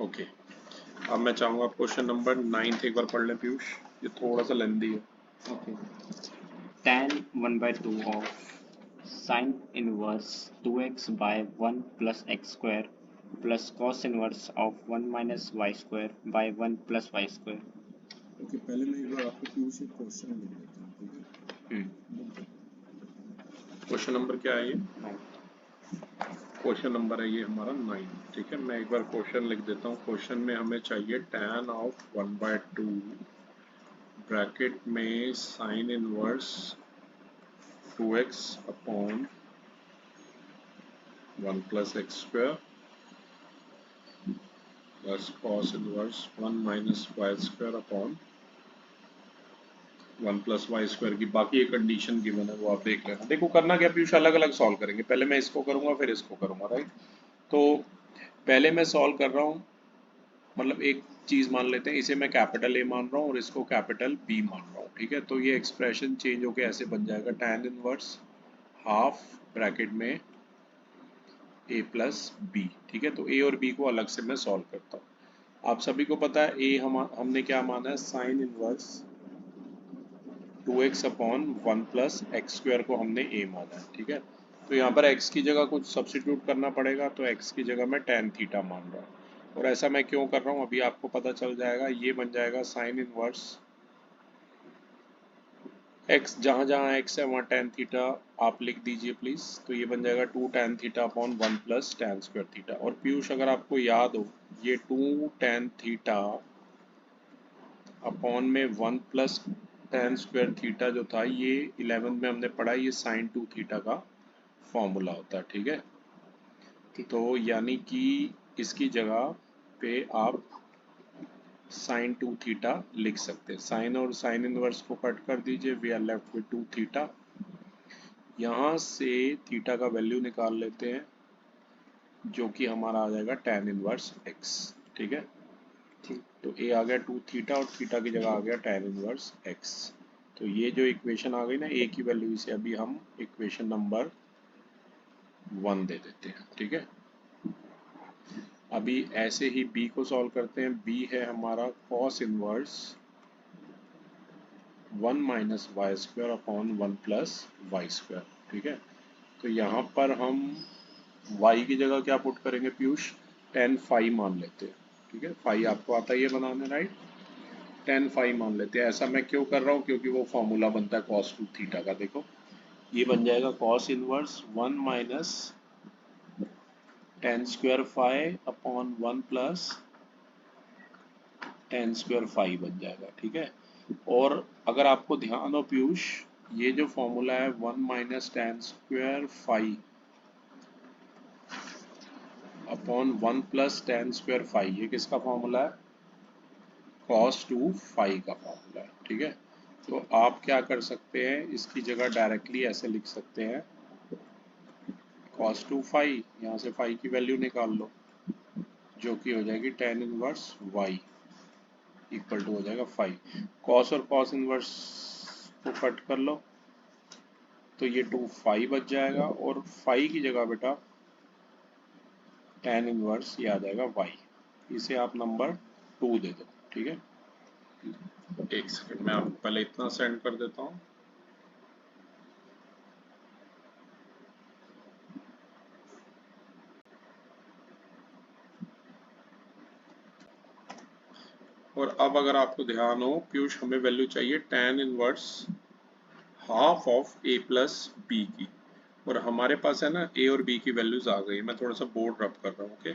ओके, अब मैं चाहूंगा क्वेश्चन नंबर 9 एक बार पढ़ लें पीयूष, ये थोड़ा सा लेंदी है। Okay. Tan 1/2 of sin inverse 2x by 1 plus x square plus cos inverse of 1 minus y square by 1 plus y square. Okay, पहले मैं एक बार आपको पीयूष एक क्वेश्चन लिख देता हूँ, ठीक है। क्वेश्चन नंबर क्या है ये? Right. क्वेश्चन नंबर है ये हमारा 9, ठीक है। मैं एक बार क्वेश्चन लिख देता हूँ। क्वेश्चन में हमें चाहिए tan ऑफ 1/2 ब्रैकेट में sine inverse 2x upon 1 plus x square plus cos inverse 1 minus y square upon 1 plus y square की बाकी ये कंडीशन गिवन है वो आप देख लेना। देखो करना क्या पीयूष, अलग अलग सॉल्व करेंगे। पहले मैं इसको करूंगा फिर इसको करूंगा, राइट। तो पहले मैं सॉल्व कर रहा हूँ, मतलब एक चीज मान लेते हैं, इसे मैं कैपिटल ए मान रहा हूँ और इसको कैपिटल बी मान रहा हूँ, ठीक है। तो ये एक्सप्रेशन चेंज होके ऐसे बन जाएगा tan इनवर्स हाफ ब्रैकेट में ए प्लस बी, ठीक है। तो ए और बी को अलग से मैं सॉल्व करता हूँ। आप सभी को पता है ए हमने क्या माना है, sign inverse 2x upon 1 plus x square को हमने ए माना है, ठीक है। तो यहाँ पर x की जगह कुछ सब्स्टिट्यूट करना पड़ेगा, तो x की जगह मैं tan थीटा मान रहा हूँ। और ऐसा मैं क्यों कर रहा हूँ अभी आपको पता चल जाएगा। ये बन जाएगा साइन इनवर्स x, जहाँ जहाँ x है वहाँ tan थीटा आप लिख दीजिए प्लीज। तो ये बन जाएगा 2 tan theta upon 1 plus tan square theta. और पीयूष अगर आपको याद हो, ये 2 tan थीटा अपॉन में 1 प्लस tan स्क्वायर थीटा जो था ये 11 में हमने पढ़ा, ये sin 2 थीटा का फॉर्मूला होता है, ठीक है। तो यानी कि इसकी जगह पे आप sin 2 थीटा लिख सकते हैं। साइन और साइन इनवर्स को कट कर दीजिए, we are left with 2 theta. यहाँ से थीटा का वैल्यू निकाल लेते हैं जो कि हमारा आ जाएगा tan इनवर्स x, ठीक है। तो ए आ गया 2 थीटा और थीटा की जगह आ गया tan इनवर्स x। तो ये जो इक्वेशन आ गई ना ए की वैल्यू, इसे अभी हम इक्वेशन नंबर 1 दे देते हैं, ठीक है। अभी ऐसे ही b को सॉल्व करते हैं। b है हमारा cos inverse 1 minus y square upon 1 plus y square, ठीक है। तो यहाँ पर हम y की जगह क्या पुट करेंगे पीयूष, tan फाई मान लेते हैं, ठीक है। फाई आपको आता ही है बनाने, राइट। tan फाई मान लेते हैं। ऐसा मैं क्यों कर रहा हूँ, क्योंकि वो फॉर्मूला बनता है cos 2 थीटा का। देखो ये बन जाएगा cos inverse 1 minus tan square phi upon 1 plus tan square phi बन जाएगा, ठीक है। और अगर आपको ध्यान हो पीयूष, ये जो फॉर्मूला है 1 minus tan square phi upon 1 plus tan square phi, ये किसका फॉर्मूला है, cos 2 फाई का फॉर्मूला है, ठीक है। तो आप क्या कर सकते हैं, इसकी जगह डायरेक्टली ऐसे लिख सकते हैं cos 2 फाई, यहाँ से फाई की वैल्यू निकाल लो जो कि हो जाएगी tan inverse y equal to हो जाएगा फाई। cos और cos इनवर्स को कट कर लो तो ये 2 फाई बच जाएगा, और फाई की जगह बेटा tan इनवर्स ये आ जाएगा y। इसे आप नंबर 2 दे दो, ठीक है। एक सेकंड मैं आपको पहले इतना सेंड कर देता हूँ। और अब अगर आपको ध्यान हो पीयूष, हमें वैल्यू चाहिए tan inverse half of a plus b की। और हमारे पास है ना ए और बी की वैल्यूज आ गई। मैं थोड़ा सा बोर्ड रब कर रहा हूँ। ओके,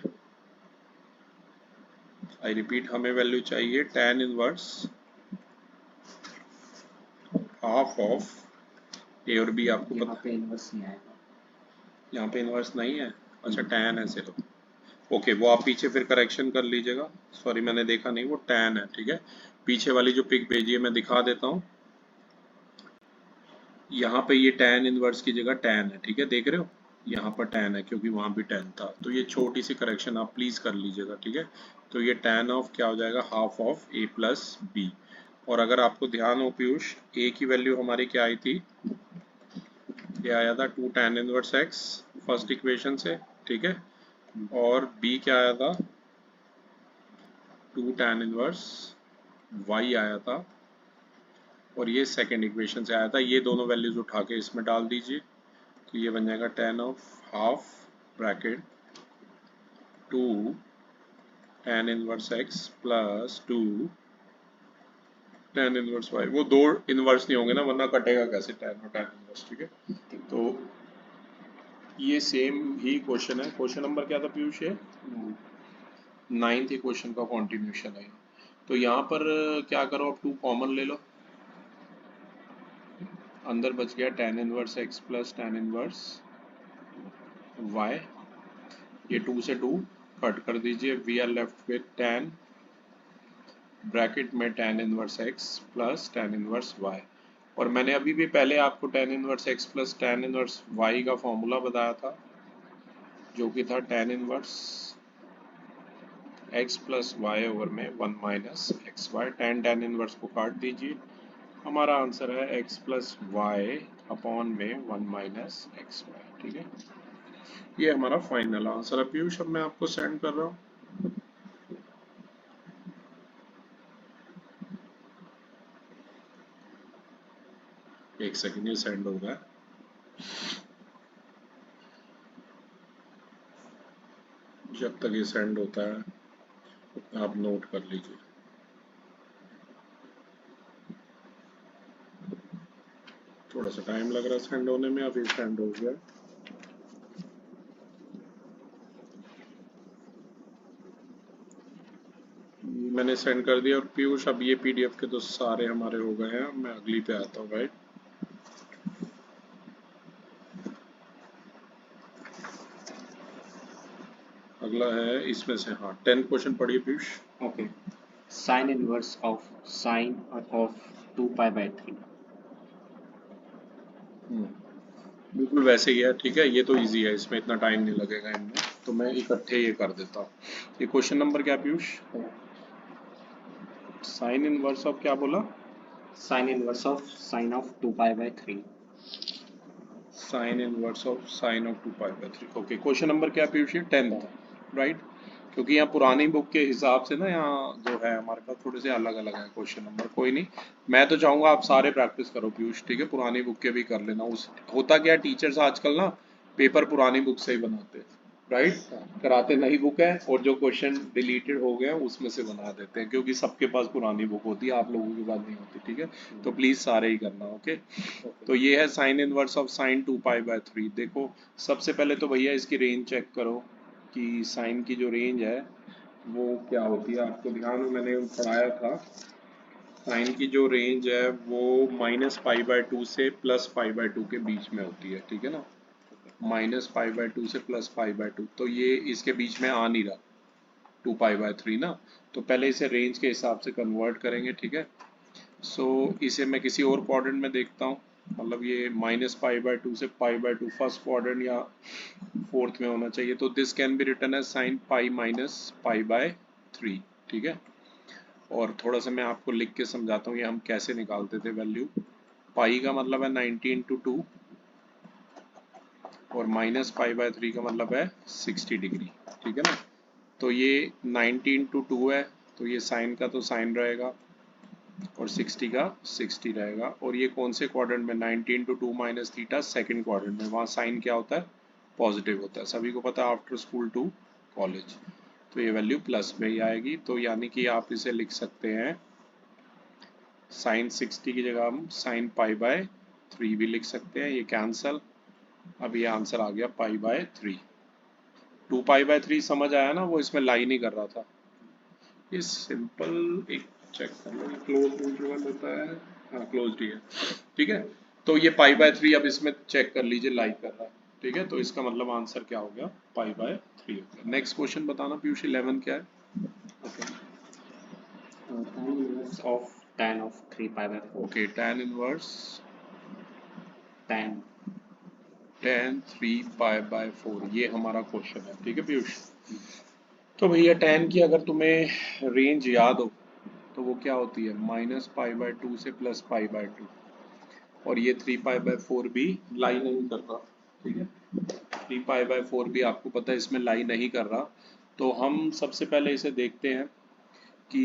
आई रिपीट, हमें वैल्यू चाहिए tan इनवर्स हाफ ऑफ ए और बी। आपको यहाँ पता पे इनवर्स नहीं आएगा। यहाँ पे इनवर्स नहीं है। अच्छा, tan है सिर्फ। ओके, वो आप पीछे फिर करेक्शन कर लीजिएगा। सॉरी, मैंने देखा नहीं, वो tan है। ठीक है, पीछे वाली जो पिक भेजी है मैं दिखा देता हूँ। यहाँ पे ये tan इनवर्स की जगह tan है। ठीक है, देख रहे हो, यहाँ पर tan है क्योंकि वहाँ भी tan था। तो ये छोटी सी करेक्शन आप प्लीज कर लीजिएगा। ठीक है, तो ये tan ऑफ क्या हो जाएगा, half of a plus b. और अगर आपको ध्यान हो पीयूष, a की वैल्यू हमारी क्या आई थी, ये आया था 2 tan inverse x first equation से। ठीक है, और b क्या आया था, 2 tan इनवर्स y आया था। और ये सेकेंड इक्वेशन से आया था। ये दोनों वैल्यूज उठा के इसमें डाल दीजिए, तो ये बन जाएगा tan of half bracket 2 tan inverse x plus 2 tan inverse y। वो दो इनवर्स नहीं होंगे ना, वरना कटेगा कैसे tan और tan इनवर्स। ठीक है, तो ये सेम ही क्वेश्चन है। क्वेश्चन नंबर क्या था पीयूष, ये 9th क्वेश्चन का कॉन्टिन्यूशन है। तो यहाँ पर क्या करो, आप 2 कॉमन ले लो, अंदर बच गया tan inverse x plus tan inverse y। ये 2 से 2 कट कर दीजिए, we are left with tan bracket में tan inverse x plus tan inverse y। और मैंने अभी भी पहले आपको tan inverse x plus tan inverse y का फॉर्मूला बताया था, जो कि था tan inverse x plus y over में 1 minus x y. tan inverse को काट दीजिए, हमारा आंसर है x प्लस वाई अपॉन में 1 माइनस एक्स वाई। ठीक है, ये हमारा फाइनल आंसर है पीयूष। अब मैं आपको सेंड कर रहा हूँ। एक सेकंड, ये सेंड हो गया। जब तक ये सेंड होता है आप नोट कर लीजिए। थोड़ा सा टाइम लग रहा है सेंड होने में, अभी सेंड हो गया। मैंने सेंड कर दिया। और पीयूष, अब ये पीडीएफ के तो सारे हमारे हो गए हैं। मैं अगली पे आता हूँ भाई। अगला है इसमें से, हाँ 10 क्वेश्चन पढ़िए Piyush. Okay, sine inverse of sine of 2 pi by 3। बिल्कुल वैसे ही है। ठीक है, ये तो इजी है, इसमें इतना टाइम नहीं लगेगा इनमें, तो मैं इकट्ठे ये कर देता हूँ। ये क्वेश्चन नंबर क्या पीयूष, साइन इनवर्स ऑफ क्या बोला, sine inverse of sine of 2 pi by 3। Sine inverse of sine of 2 pi by 3। Okay, question number क्या पीयूष, 10th, राइट। क्योंकि यहाँ पुरानी बुक के हिसाब से ना, यहाँ जो है हमारे पास थोड़े से अलग अलग है क्वेश्चन नंबर। कोई नहीं, मैं तो चाहूंगा आप सारे प्रैक्टिस करो पीयूष। ठीक है, पुरानी बुक के भी कर लेना। उस होता क्या, टीचर्स आजकल ना पेपर पुरानी बुक से ही बनाते हैं, राइट। कराते नई बुक है, और जो क्वेश्चन डिलीटेड हो गए उसमें से बना देते हैं, क्योंकि सबके पास पुरानी बुक होती है, आप लोगों के पास नहीं होती। ठीक है, तो प्लीज सारे ही करना। ओके, तो ये है sine inverse of sine 2 pi by 3। देखो, सबसे पहले तो भैया इसकी रेंज चेक करो कि साइन की जो रेंज है वो क्या होती है। आपको ध्यान हो, मैंने पढ़ाया था, साइन की जो रेंज है वो -π/2 से +π/2 के बीच में होती है। ठीक है ना, -π/2 से +π/2, तो ये इसके बीच में आ नहीं रहा 2π/3 ना, तो पहले इसे रेंज के हिसाब से कन्वर्ट करेंगे। ठीक है, सो इसे मैं किसी और क्वाड्रेंट में देखता हूँ, मतलब ये -π/2 से π/2 फर्स्ट क्वाड्रेंट या फोर्थ में होना चाहिए। तो this can be written as sine pi minus π/3। ठीक है, और थोड़ा सा मैं आपको लिख के समझाता हूँ ये हम कैसे निकालते थे वैल्यू। पाई का मतलब है 90 × 2, और -π/3 का मतलब है 60 डिग्री। ठीक है ना, तो ये 90 × 2 है, तो ये साइन का तो साइन रहेगा, और 60 का 60 रहेगा। और ये कौन से क्वाड्रेंट में, 90 × 2 माइनस थीटा सेकेंड क्वाड्रेंट में, वहाँ साइन क्या होता है, पॉजिटिव होता है, सभी को पता है, आफ्टर स्कूल टू कॉलेज। तो ये वैल्यू प्लस में ही आएगी। तो यानी कि आप इसे लिख सकते हैं, साइन 60 की जगह हम साइन π/3 भी लिख सकते हैं, ये कैंसल, अब ये आंसर आ गया π/3। 2π/3 समझ आया ना, वो इसमें लाई नहीं कर रहा था। ये सिंपल, एक चेक कर लो क्लोज इंटरवल होता है, हाँ क्लोज्ड ही है, ठीक है। तो ये π/3 अब इसमें चेक कर लीजिए लाई कर रहा है, ठीक है। तो इसका मतलब आंसर क्या हो गया, π/3 हो गया। नेक्स्ट क्वेश्चन बताना पीयूष, 11 क्या है? Okay. Tan inverse of tan of 3π/4. Okay, tan inverse Tan. tan 3π/4, ये हमारा क्वेश्चन है, ठीक है पीयूष। तो भैया tan की अगर तुम्हें रेंज याद हो तो वो क्या होती है, -π/2 से +π/2, और ये 3π/4 भी लाई नहीं कर रहा, ठीक है। 3π/4 भी आपको पता है इसमें लाई नहीं कर रहा। तो हम सबसे पहले इसे देखते हैं कि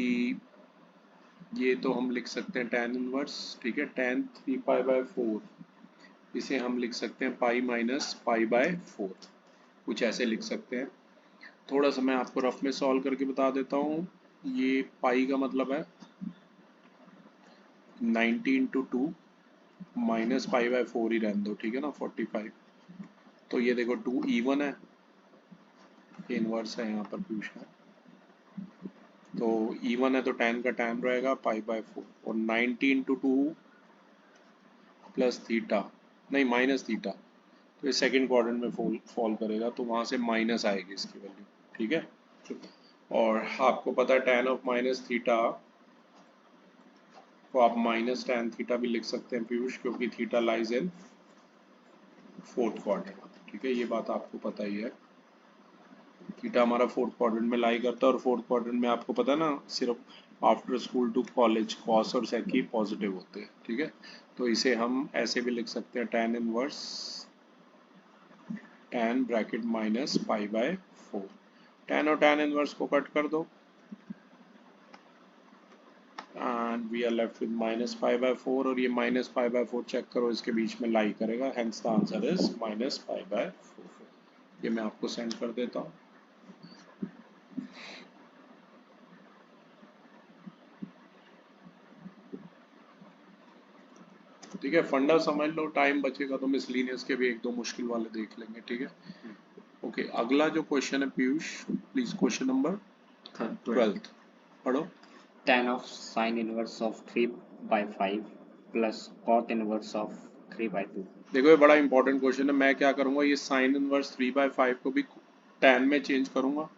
ये तो हम लिख सकते हैं tan इनवर्स, ठीक है। tan 3π/4 इसे हम लिख सकते हैं पाई माइनस π/4, कुछ ऐसे लिख सकते हैं। थोड़ा सा मैं आपको रफ में सॉल्व करके बता देता हूँ। ये पाई का मतलब है 90 × 2 माइनस π/4 ही रहने दो, ठीक है ना, 45। तो ये देखो 2 इवन है, इनवर्स है यहाँ पर पूछा है, तो इवन है तो tan का tan रहेगा π/4, और 90 × 2 प्लस थीटा, नहीं माइनस थीटा, तो ये सेकंड क्वाड्रेंट में फॉल करेगा, तो वहां से माइनस आएगी इसकी वैल्यू, ठीक है। और आपको पता है tan ऑफ माइनस थीटा को आप माइनस tan थीटा भी लिख सकते हैं पीयूष, क्योंकि theta lies in fourth quadrant, ठीक है। ये बात आपको पता ही है, थीटा हमारा फोर्थ क्वाड्रेंट में लाई करता है, और फोर्थ क्वाड्रेंट में आपको पता है ना, सिर्फ after school to college cos और सेक ही पॉजिटिव होते हैं, ठीक है। तो इसे हम ऐसे भी लिख सकते हैं tan inverse tan bracket minus π/4। tan और tan इनवर्स को कट कर दो and we are left with minus π/4, और ये माइनस π/4 चेक करो इसके बीच में लाई करेगा, hence the answer is minus π/4। ये मैं आपको सेंड कर देता हूँ। ठीक है, फंडा समझ लो, टाइम बचेगा तो मिसलिनियस के भी एक दो मुश्किल वाले देख लेंगे, ठीक है। ओके, अगला जो क्वेश्चन है पीयूष, प्लीज क्वेश्चन नंबर 12 पढ़ो। Tan of sin inverse of 3/5 plus cot inverse of 3/2. देखो ये बड़ा इंपॉर्टेंट क्वेश्चन है। मैं क्या करूंगा, ये साइन इनवर्स 3/5 को भी tan में चेंज करूंगा,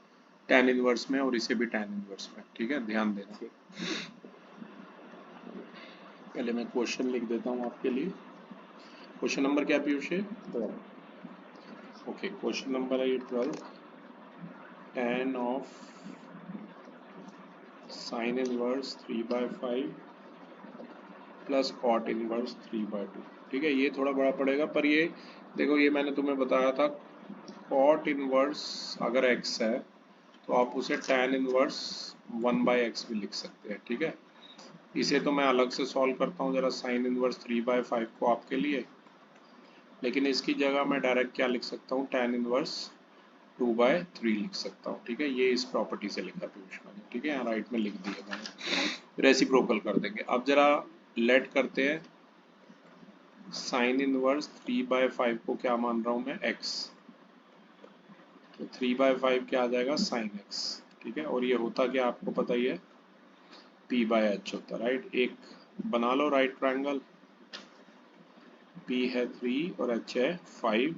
tan इनवर्स में, और इसे भी tan इनवर्स में, ठीक है, ध्यान देना। पहले मैं क्वेश्चन लिख देता हूँ आपके लिए। क्वेश्चन नंबर क्या पीयूष है? 12. ओके, क्वेश्चन नंबर है ये 12। tan of sine inverse 3/5 plus cot inverse 3/2, ठीक है। ये थोड़ा बड़ा पड़ेगा, पर ये देखो, ये मैंने तुम्हें बताया था, कॉट इनवर्स अगर x है तो आप उसे tan इनवर्स 1/x भी लिख सकते हैं, ठीक है। इसे तो मैं अलग से सॉल्व करता हूँ जरा, साइन इनवर्स 3/5 को आपके लिए, लेकिन इसकी जगह मैं डायरेक्ट क्या लिख सकता हूँ, tan इनवर्स 2/3 लिख सकता हूँ, ठीक है। ये इस प्रॉपर्टी से लिखा पीयूष मैंने, ठीक है, यहाँ राइट में लिख दिया मैंने। रेसिप्रोकल कर देंगे। अब जरा लेट करते हैं, साइन इनवर्स 3/5 को क्या मान रहा हूँ मैं, x, तो 3/5 क्या आ जाएगा, साइन x, ठीक है। और ये होता क्या आपको पता ही है, p/h होता, राइट। एक बना लो राइट ट्रायंगल, p है 3 और h है 5,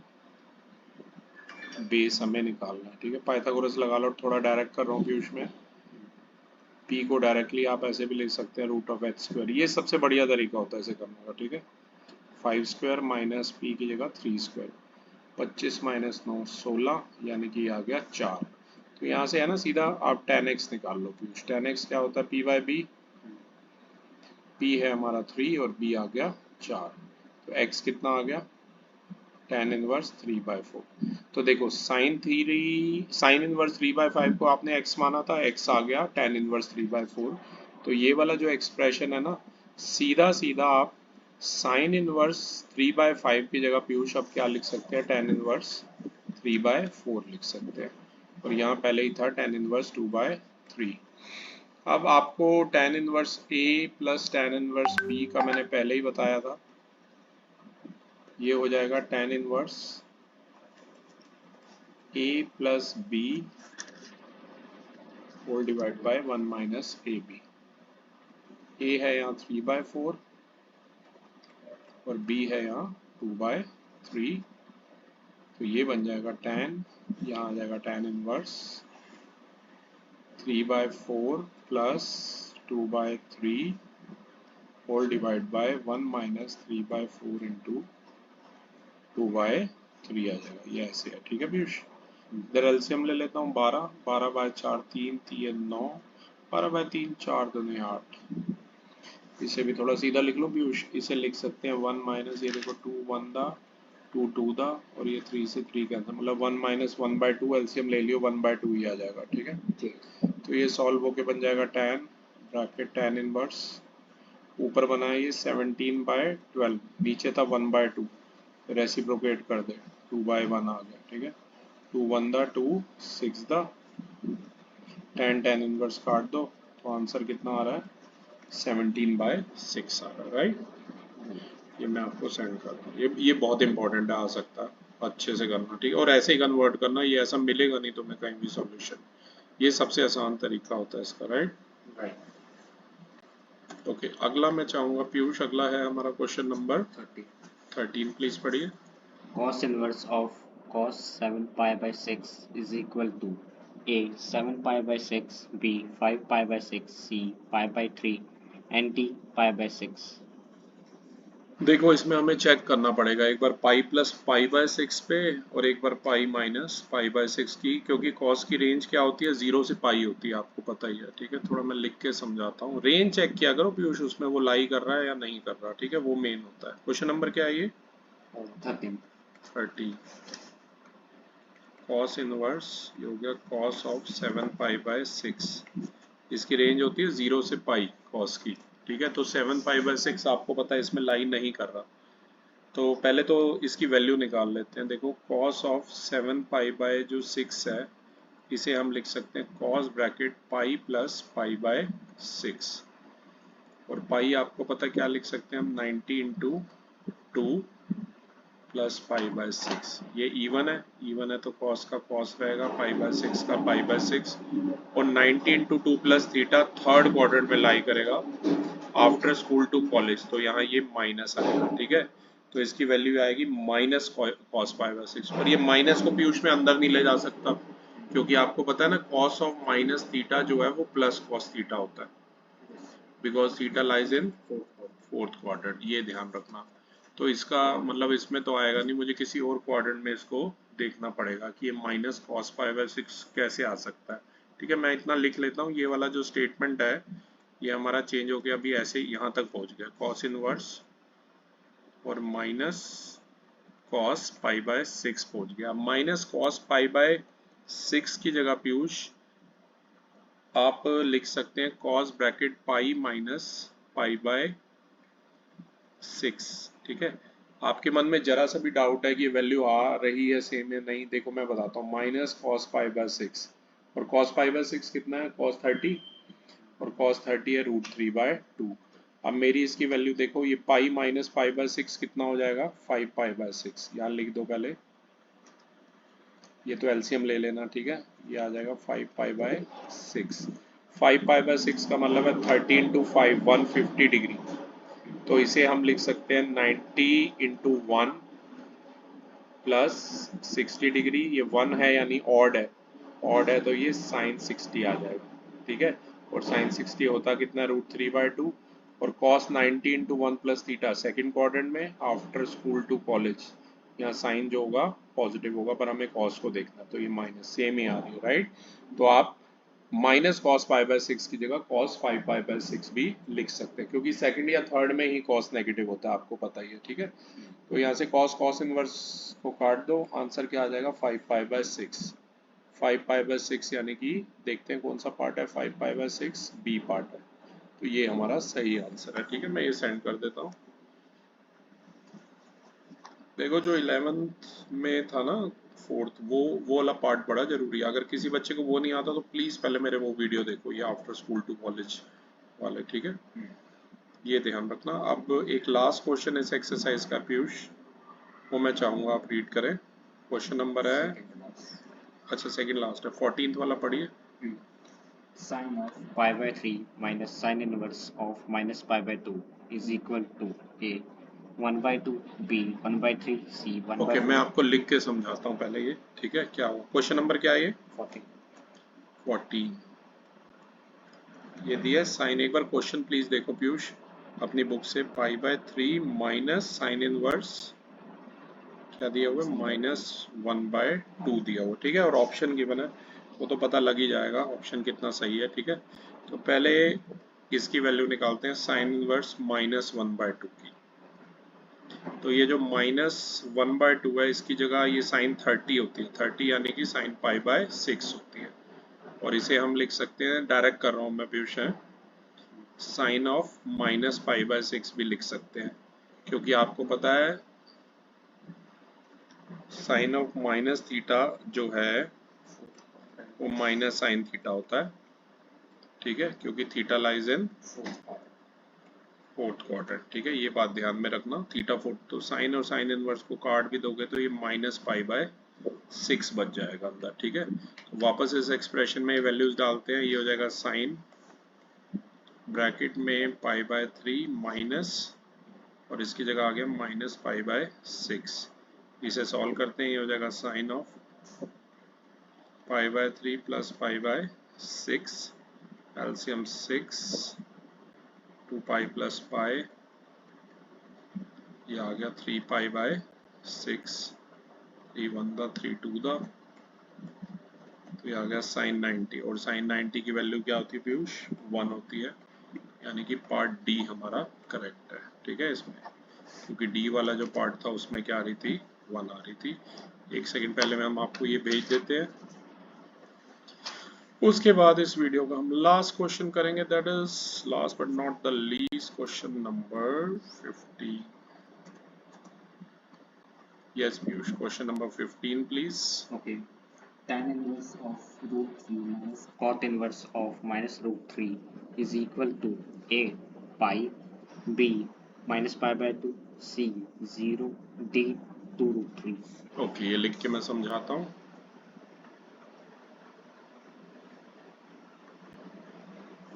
बेस हमें निकालना है, ठीक है। पाइथागोरस लगा लो, थोड़ा डायरेक्ट कर रहा हूँ पीयूष में। p को डायरेक्टली आप ऐसे भी लिख सकते हैं, √(h²), ये सबसे बढ़िया तरीका होता है इसे करने का, ठीक है। 5² माइनस p की जगह 3², 25 माइनस 9 16, यानी कि आ गया 4। तो यहाँ से है ना, सीधा आप tan x निकाल लो पीयूष। tan x क्या होता है, p/b, p है हमारा 3 और b आ गया 4, तो x कितना आ गया, tan इनवर्स 3/4। तो देखो साइन इनवर्स 3/5 को आपने x माना था, x आ गया tan इनवर्स 3/4। तो ये वाला जो एक्सप्रेशन है ना, सीधा सीधा आप साइन इनवर्स 3/5 की जगह पीयूष अब क्या लिख सकते हैं, tan इनवर्स 3/4 लिख सकते हैं, और यहाँ पहले ही था tan इनवर्स 2/3। अब आपको tan inverse a plus tan inverse b का मैंने पहले ही बताया था, ये हो जाएगा tan inverse a plus B whole divide by 1 minus A B. A है यहाँ 3/4 और b है यहाँ 2/3, तो ये बन जाएगा tan, यहाँ आ जाएगा tan inverse 3/4 plus 2/3 whole divide by 1 minus 3/4 into 2/3 आ जाएगा। ये ऐसे है, ठीक है पीयूष। इधर एलसीएम ले लेता हूँ 12, 12/4 3, 3 9, 12/3 4 दूनी 8। इसे भी थोड़ा सीधा लिख लो पीयूष, इसे लिख सकते हैं 1 माइनस, ये देखो 2 1 दा 2 2 दा और ये 3 से 3 कैंसिल, मतलब 1 माइनस 1/2 एलसीएम ले लियो 1/2 ही आ जाएगा, ठीक है। तो ये सॉल्व होके बन जाएगा tan ब्रैकेट tan इनवर्स, ऊपर बना है ये 17/12, नीचे था 1/2, रेसिप्रोकेट कर दे 2/1 आ गया, ठीक है। 2 1 दा 2 6 दा tan इनवर्स काट दो तो आंसर कितना आ रहा है 17/6 आ रहा है, राइट। ये मैं आपको सेंड करता हूँ, ये बहुत इंपॉर्टेंट है, आ सकता है, अच्छे से करना, ठीक है। और ऐसे ही कन्वर्ट करना, ये ऐसा मिलेगा नहीं तुम्हें कहीं भी सॉल्यूशन, ये सबसे आसान तरीका होता है इसका, राइट। ओके, अगला मैं चाहूंगा पीयूष, अगला है हमारा क्वेश्चन नंबर 13, प्लीज पढ़िए। Cos inverse of cos 7 pi by 6 is equal to A 7 pi by 6, B 5 pi by 6, C pi by 3 and D pi by 6। देखो इसमें हमें चेक करना पड़ेगा एक बार पाई प्लस पाई बाय 6 पे और एक बार पाई माइनस पाई बाय 6 की, क्योंकि कॉस की रेंज क्या होती है 0 से पाई होती है, आपको पता ही है, ठीक है। थोड़ा मैं लिख के समझाता हूँ, रेंज चेक किया करो पीयूष, उसमें वो लाई कर रहा है या नहीं कर रहा, ठीक है, वो मेन होता है। क्वेश्चन नंबर क्या है ये 30। कॉस इनवर्स ये हो गया कॉस ऑफ 7 पाई बाय 6, इसकी रेंज होती है 0 से पाई कॉस की, ठीक है। तो 7 पाई बाय 6 आपको पता है इसमें लाई नहीं कर रहा, तो पहले तो इसकी वैल्यू निकाल लेते हैं। देखो cos ऑफ 7 पाई बाय जो 6 है, इसे हम लिख सकते हैं cos bracket pi plus pi by 6, और पाई आपको पता क्या लिख सकते हैं हम 90 इंटू 2 प्लस पाई बाय 6। ये इवन है तो cos का cos रहेगा, पाई बाय 6 का पाई बाय 6, और 90 into 2 plus theta third quadrant में लाई करेगा आफ्टर स्कूल टू कॉलेज, तो यहाँ ये माइनस आएगा, ठीक है। तो इसकी वैल्यू आएगी माइनस कॉस पाई बाय 6, और ये माइनस को पीयूष में अंदर नहीं ले जा सकता, क्योंकि आपको पता है ना कॉस ऑफ माइनस थीटा जो है वो प्लस कॉस थीटा होता है, because theta lies in fourth quadrant, ये ध्यान रखना। तो इसका मतलब इसमें तो आएगा नहीं, मुझे किसी और क्वाड्रेंट में इसको देखना पड़ेगा कि ये माइनस कॉस पाई बाय 6 कैसे आ सकता है, ठीक है। मैं इतना लिख लेता हूँ, ये वाला जो स्टेटमेंट है ये हमारा चेंज हो गया, अभी ऐसे यहाँ तक पहुँच गया, कॉस इनवर्स और माइनस कॉस पाई बाय 6 पहुँच गया। माइनस कॉस पाई बाय 6 की जगह पीयूष आप लिख सकते हैं cos bracket pi minus pi by 6, ठीक है। आपके मन में जरा सा भी डाउट है कि ये वैल्यू आ रही है सेम या नहीं, देखो मैं बताता हूँ, माइनस कॉस पाई बाय 6 और कॉस पाई बाय 6 कितना है कॉस 30, और cos 30 है √3/2। अब मेरी इसकी वैल्यू देखो, ये पाई माइनस पाई बाय 6 कितना हो जाएगा 5 पाई बाय 6, यहाँ लिख दो पहले, ये तो एलसीएम ले लेना, ठीक है। ये आ जाएगा 5 पाई बाय 6, 5 पाई बाय 6 का मतलब है 30 इंटू 5 150 डिग्री, तो इसे हम लिख सकते हैं 90 इंटू 1 प्लस 60 डिग्री, ये 1 है यानी ऑड है तो ये साइन 60 आ जाएगा, ठीक है। और साइन 60 होता कितना √3/2, और cos 90 into 1 plus theta second quadrant में आफ्टर स्कूल टू कॉलेज, यहाँ साइन जो होगा पॉजिटिव होगा, पर हमें cos को देखना, तो ये माइनस सेम ही आ रही है, राइट। तो आप माइनस कॉस पाई बाय 6 की जगह cos 5 पाई बाय 6 भी लिख सकते हैं, क्योंकि सेकंड या थर्ड में ही cos नेगेटिव होता है, आपको पता ही है, ठीक है। तो यहाँ से cos इनवर्स को काट दो, आंसर क्या आ जाएगा 5 पाई बाय 6, 5 पाई बाय 6 यानी कि देखते हैं कौन सा पार्ट है 5 पाई बाय 6 बी पार्ट है, तो ये हमारा सही आंसर है, ठीक है। मैं ये सेंड कर देता हूँ। देखो जो 11th में था ना फोर्थ, वो वाला पार्ट बड़ा जरूरी है, अगर किसी बच्चे को वो नहीं आता तो प्लीज पहले मेरे वो वीडियो देखो, ये आफ्टर स्कूल टू कॉलेज वाले, ठीक है। ये ध्यान रखना। अब एक लास्ट क्वेश्चन इस एक्सरसाइज का पीयूष, वो मैं चाहूँगा आप रीड करें। क्वेश्चन नंबर है, सेकंड लास्ट। अच्छा सेकंड लास्ट है, 14th वाला पढ़िए। Sine of pi by 3 minus sine inverse of minus pi by 2 is equal to A 1 by 2, B 1 by 3, C 1 by okay, मैं 4, आपको लिख के समझाता हूँ पहले ये, ठीक है। क्या हुआ, क्वेश्चन नंबर क्या है ये? 40। 14 ये दिया साइन। एक बार क्वेश्चन प्लीज देखो पीयूष अपनी बुक से। Pi by 3 minus sine inverse क्या दिया हुआ है, -1/2 दिया हुआ, ठीक है। और ऑप्शन गिवन है, वो तो पता लग ही जाएगा ऑप्शन कितना सही है, ठीक है। तो पहले इसकी वैल्यू निकालते हैं, साइन इनवर्स -1/2 की। तो ये जो -1/2 है, इसकी जगह ये साइन 30 होती है, 30 यानी कि साइन π/6 होती है। और इसे हम लिख सकते हैं, डायरेक्ट कर रहा हूँ मैं पीयूष, है साइन ऑफ -π/6 भी लिख सकते हैं, क्योंकि आपको पता है साइन ऑफ माइनस थीटा जो है वो माइनस साइन थीटा होता है, ठीक है, क्योंकि theta lies in fourth quadrant, ठीक है। ये बात ध्यान में रखना, थीटा फोर्थ, तो साइन और साइन इनवर्स को काट भी दोगे तो ये -π/6 बच जाएगा अंदर, ठीक है। तो वापस इस एक्सप्रेशन में वैल्यूज डालते हैं, ये हो जाएगा साइन ब्रैकेट में π/3 माइनस, और इसकी जगह आ गया -π/6। इसे सॉल्व करते हैं, ये हो जाएगा sine of π/3 plus π/6, LCM 6, 2π plus pi, ये आ गया 3π/6, 3 1 दा 3 2 दा, तो ये आ गया साइन 90। और साइन 90 की वैल्यू क्या होती है पीयूष, 1 होती है, यानी कि पार्ट डी हमारा करेक्ट है, ठीक है। इसमें क्योंकि डी वाला जो पार्ट था उसमें क्या आ रही थी, 1 आ रही थी। एक सेकंड पहले में हम आपको ये भेज देते हैं, उसके बाद इस वीडियो का हम लास्ट क्वेश्चन करेंगे, that is last but not the least, question number 15। Yes Piyush, question number 15 please. Okay. Tan inverse of root 3 minus cot inverse of minus root 3 is equal to A pi, B minus pi by 2, C 0, D 2 root 3. Okay, ये लिख के मैं समझाता हूँ।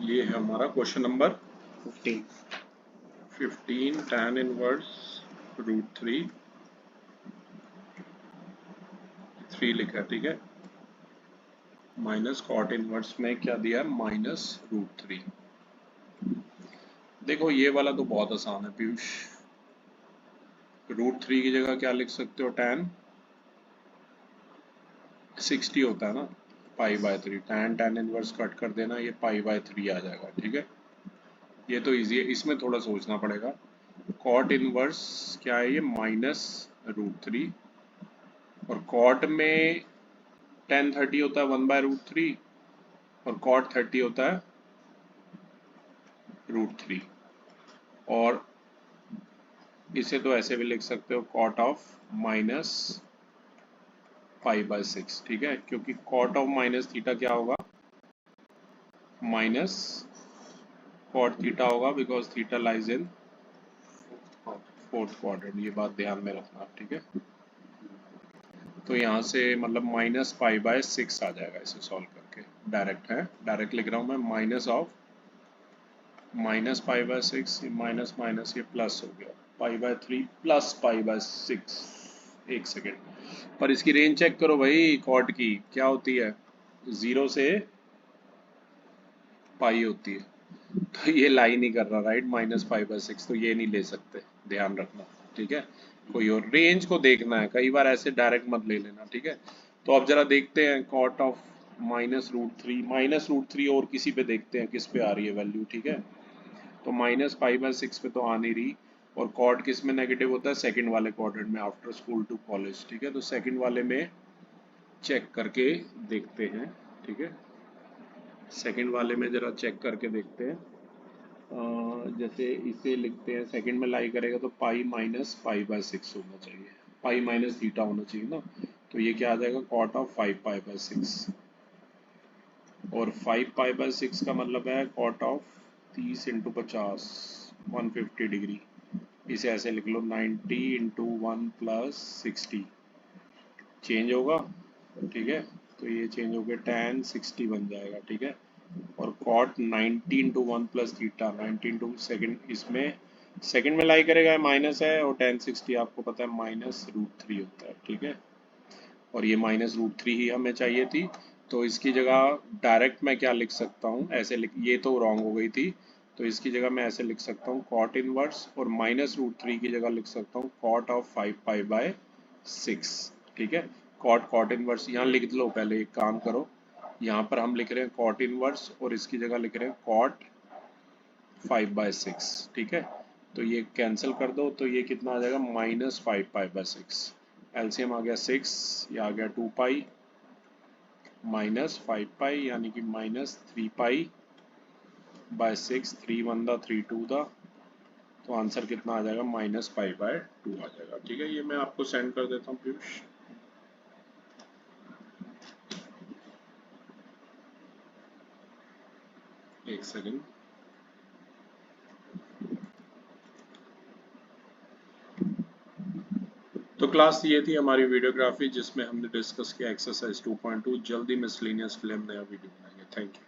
ये है हमारा question number 15, tan inverse root 3 लिखा है, ठीक है, माइनस कॉट इनवर्स में क्या दिया है, -√3। देखो ये वाला तो बहुत आसान है पीयूष, √3 की जगह क्या लिख सकते हो, tan 60 होता है ना, π/3, tan इनवर्स कट कर देना, ये π/3 आ जाएगा, ठीक है। ये तो इजी है, इसमें थोड़ा सोचना पड़ेगा। कॉट इनवर्स क्या है, ये -√3, और कॉट में tan 30 होता है 1/√3, और कॉट 30 होता है √3, और इसे तो ऐसे भी लिख सकते हो, कॉट ऑफ -π/6, ठीक है, क्योंकि कॉट ऑफ माइनस थीटा क्या होगा, माइनस कॉट थीटा होगा, because theta lies in fourth quadrant, ये बात ध्यान में रखना, ठीक है। तो यहाँ से मतलब -π/6 आ जाएगा इसे सॉल्व करके, डायरेक्ट है, डायरेक्ट लिख रहा हूँ मैं, माइनस ऑफ -π/6, माइनस माइनस ये प्लस हो गया, π/3 प्लस π/6। एक सेकेंड, पर इसकी रेंज चेक करो भाई, कॉट की क्या होती है, 0 से पाई होती है, तो ये लाइन ही कर रहा, राइट, -π/6, तो ये नहीं ले सकते, ध्यान रखना, ठीक है। कोई और रेंज को देखना है, कई बार ऐसे डायरेक्ट मत ले लेना, ठीक है। तो अब जरा देखते हैं कॉट ऑफ -√3 और किसी पे देखते हैं किस पे आ रही है वैल्यू, ठीक है। तो -π/6 पे तो आ नहीं रही, और कॉट किस में नेगेटिव होता है, सेकंड वाले क्वाड्रेंट में, आफ्टर स्कूल टू कॉलेज, ठीक है। तो सेकंड वाले में चेक करके देखते हैं, ठीक है, सेकंड वाले में जरा चेक करके देखते हैं। जैसे इसे लिखते हैं, सेकंड में लाई करेगा तो पाई -π/6 होना चाहिए, पाई माइनस थीटा होना चाहिए ना, तो ये क्या आ जाएगा, कॉट ऑफ 5π/6, और 5π/6 का मतलब है कॉट ऑफ 30 × 50, 150 डिग्री, इसे ऐसे लिख लो 90 इंटू 1 प्लस 60 चेंज होगा, ठीक है। तो ये चेंज होकर tan 60 बन जाएगा, ठीक है। और cot 90 into 1 plus theta 90 into second, इसमें सेकेंड में लाई करेगा, माइनस है, और tan 60 आपको पता है -√3 होता है, ठीक है। और ये -√3 ही हमें चाहिए थी, तो इसकी जगह डायरेक्ट मैं क्या लिख सकता हूँ, ऐसे लिख, ये तो रॉन्ग हो गई थी, तो इसकी जगह मैं ऐसे लिख सकता हूँ cot इनवर्स, और -√3 की जगह लिख सकता हूँ cot ऑफ 5π/6, ठीक है। cot इनवर्स यहाँ लिख लो, पहले एक काम करो, यहाँ पर हम लिख रहे हैं cot इनवर्स और इसकी जगह लिख रहे हैं cot 5/6, ठीक है। तो ये कैंसिल कर दो, तो ये कितना आ जाएगा -5π/6, एलसीएम आ गया 6, ये आ गया 2π -5π यानी कि -3π/6, 3 1 दा 3 2 दा, तो आंसर कितना आ जाएगा -π/2 आ जाएगा, ठीक है। ये मैं आपको सेंड कर देता हूँ पीयूष। एक सेकंड। तो क्लास ये थी हमारी वीडियोग्राफी जिसमें हमने डिस्कस किया एक्सरसाइज 2.2। जल्दी मिसलेनियस फिल्म नया वीडियो बनाएंगे। Thank you.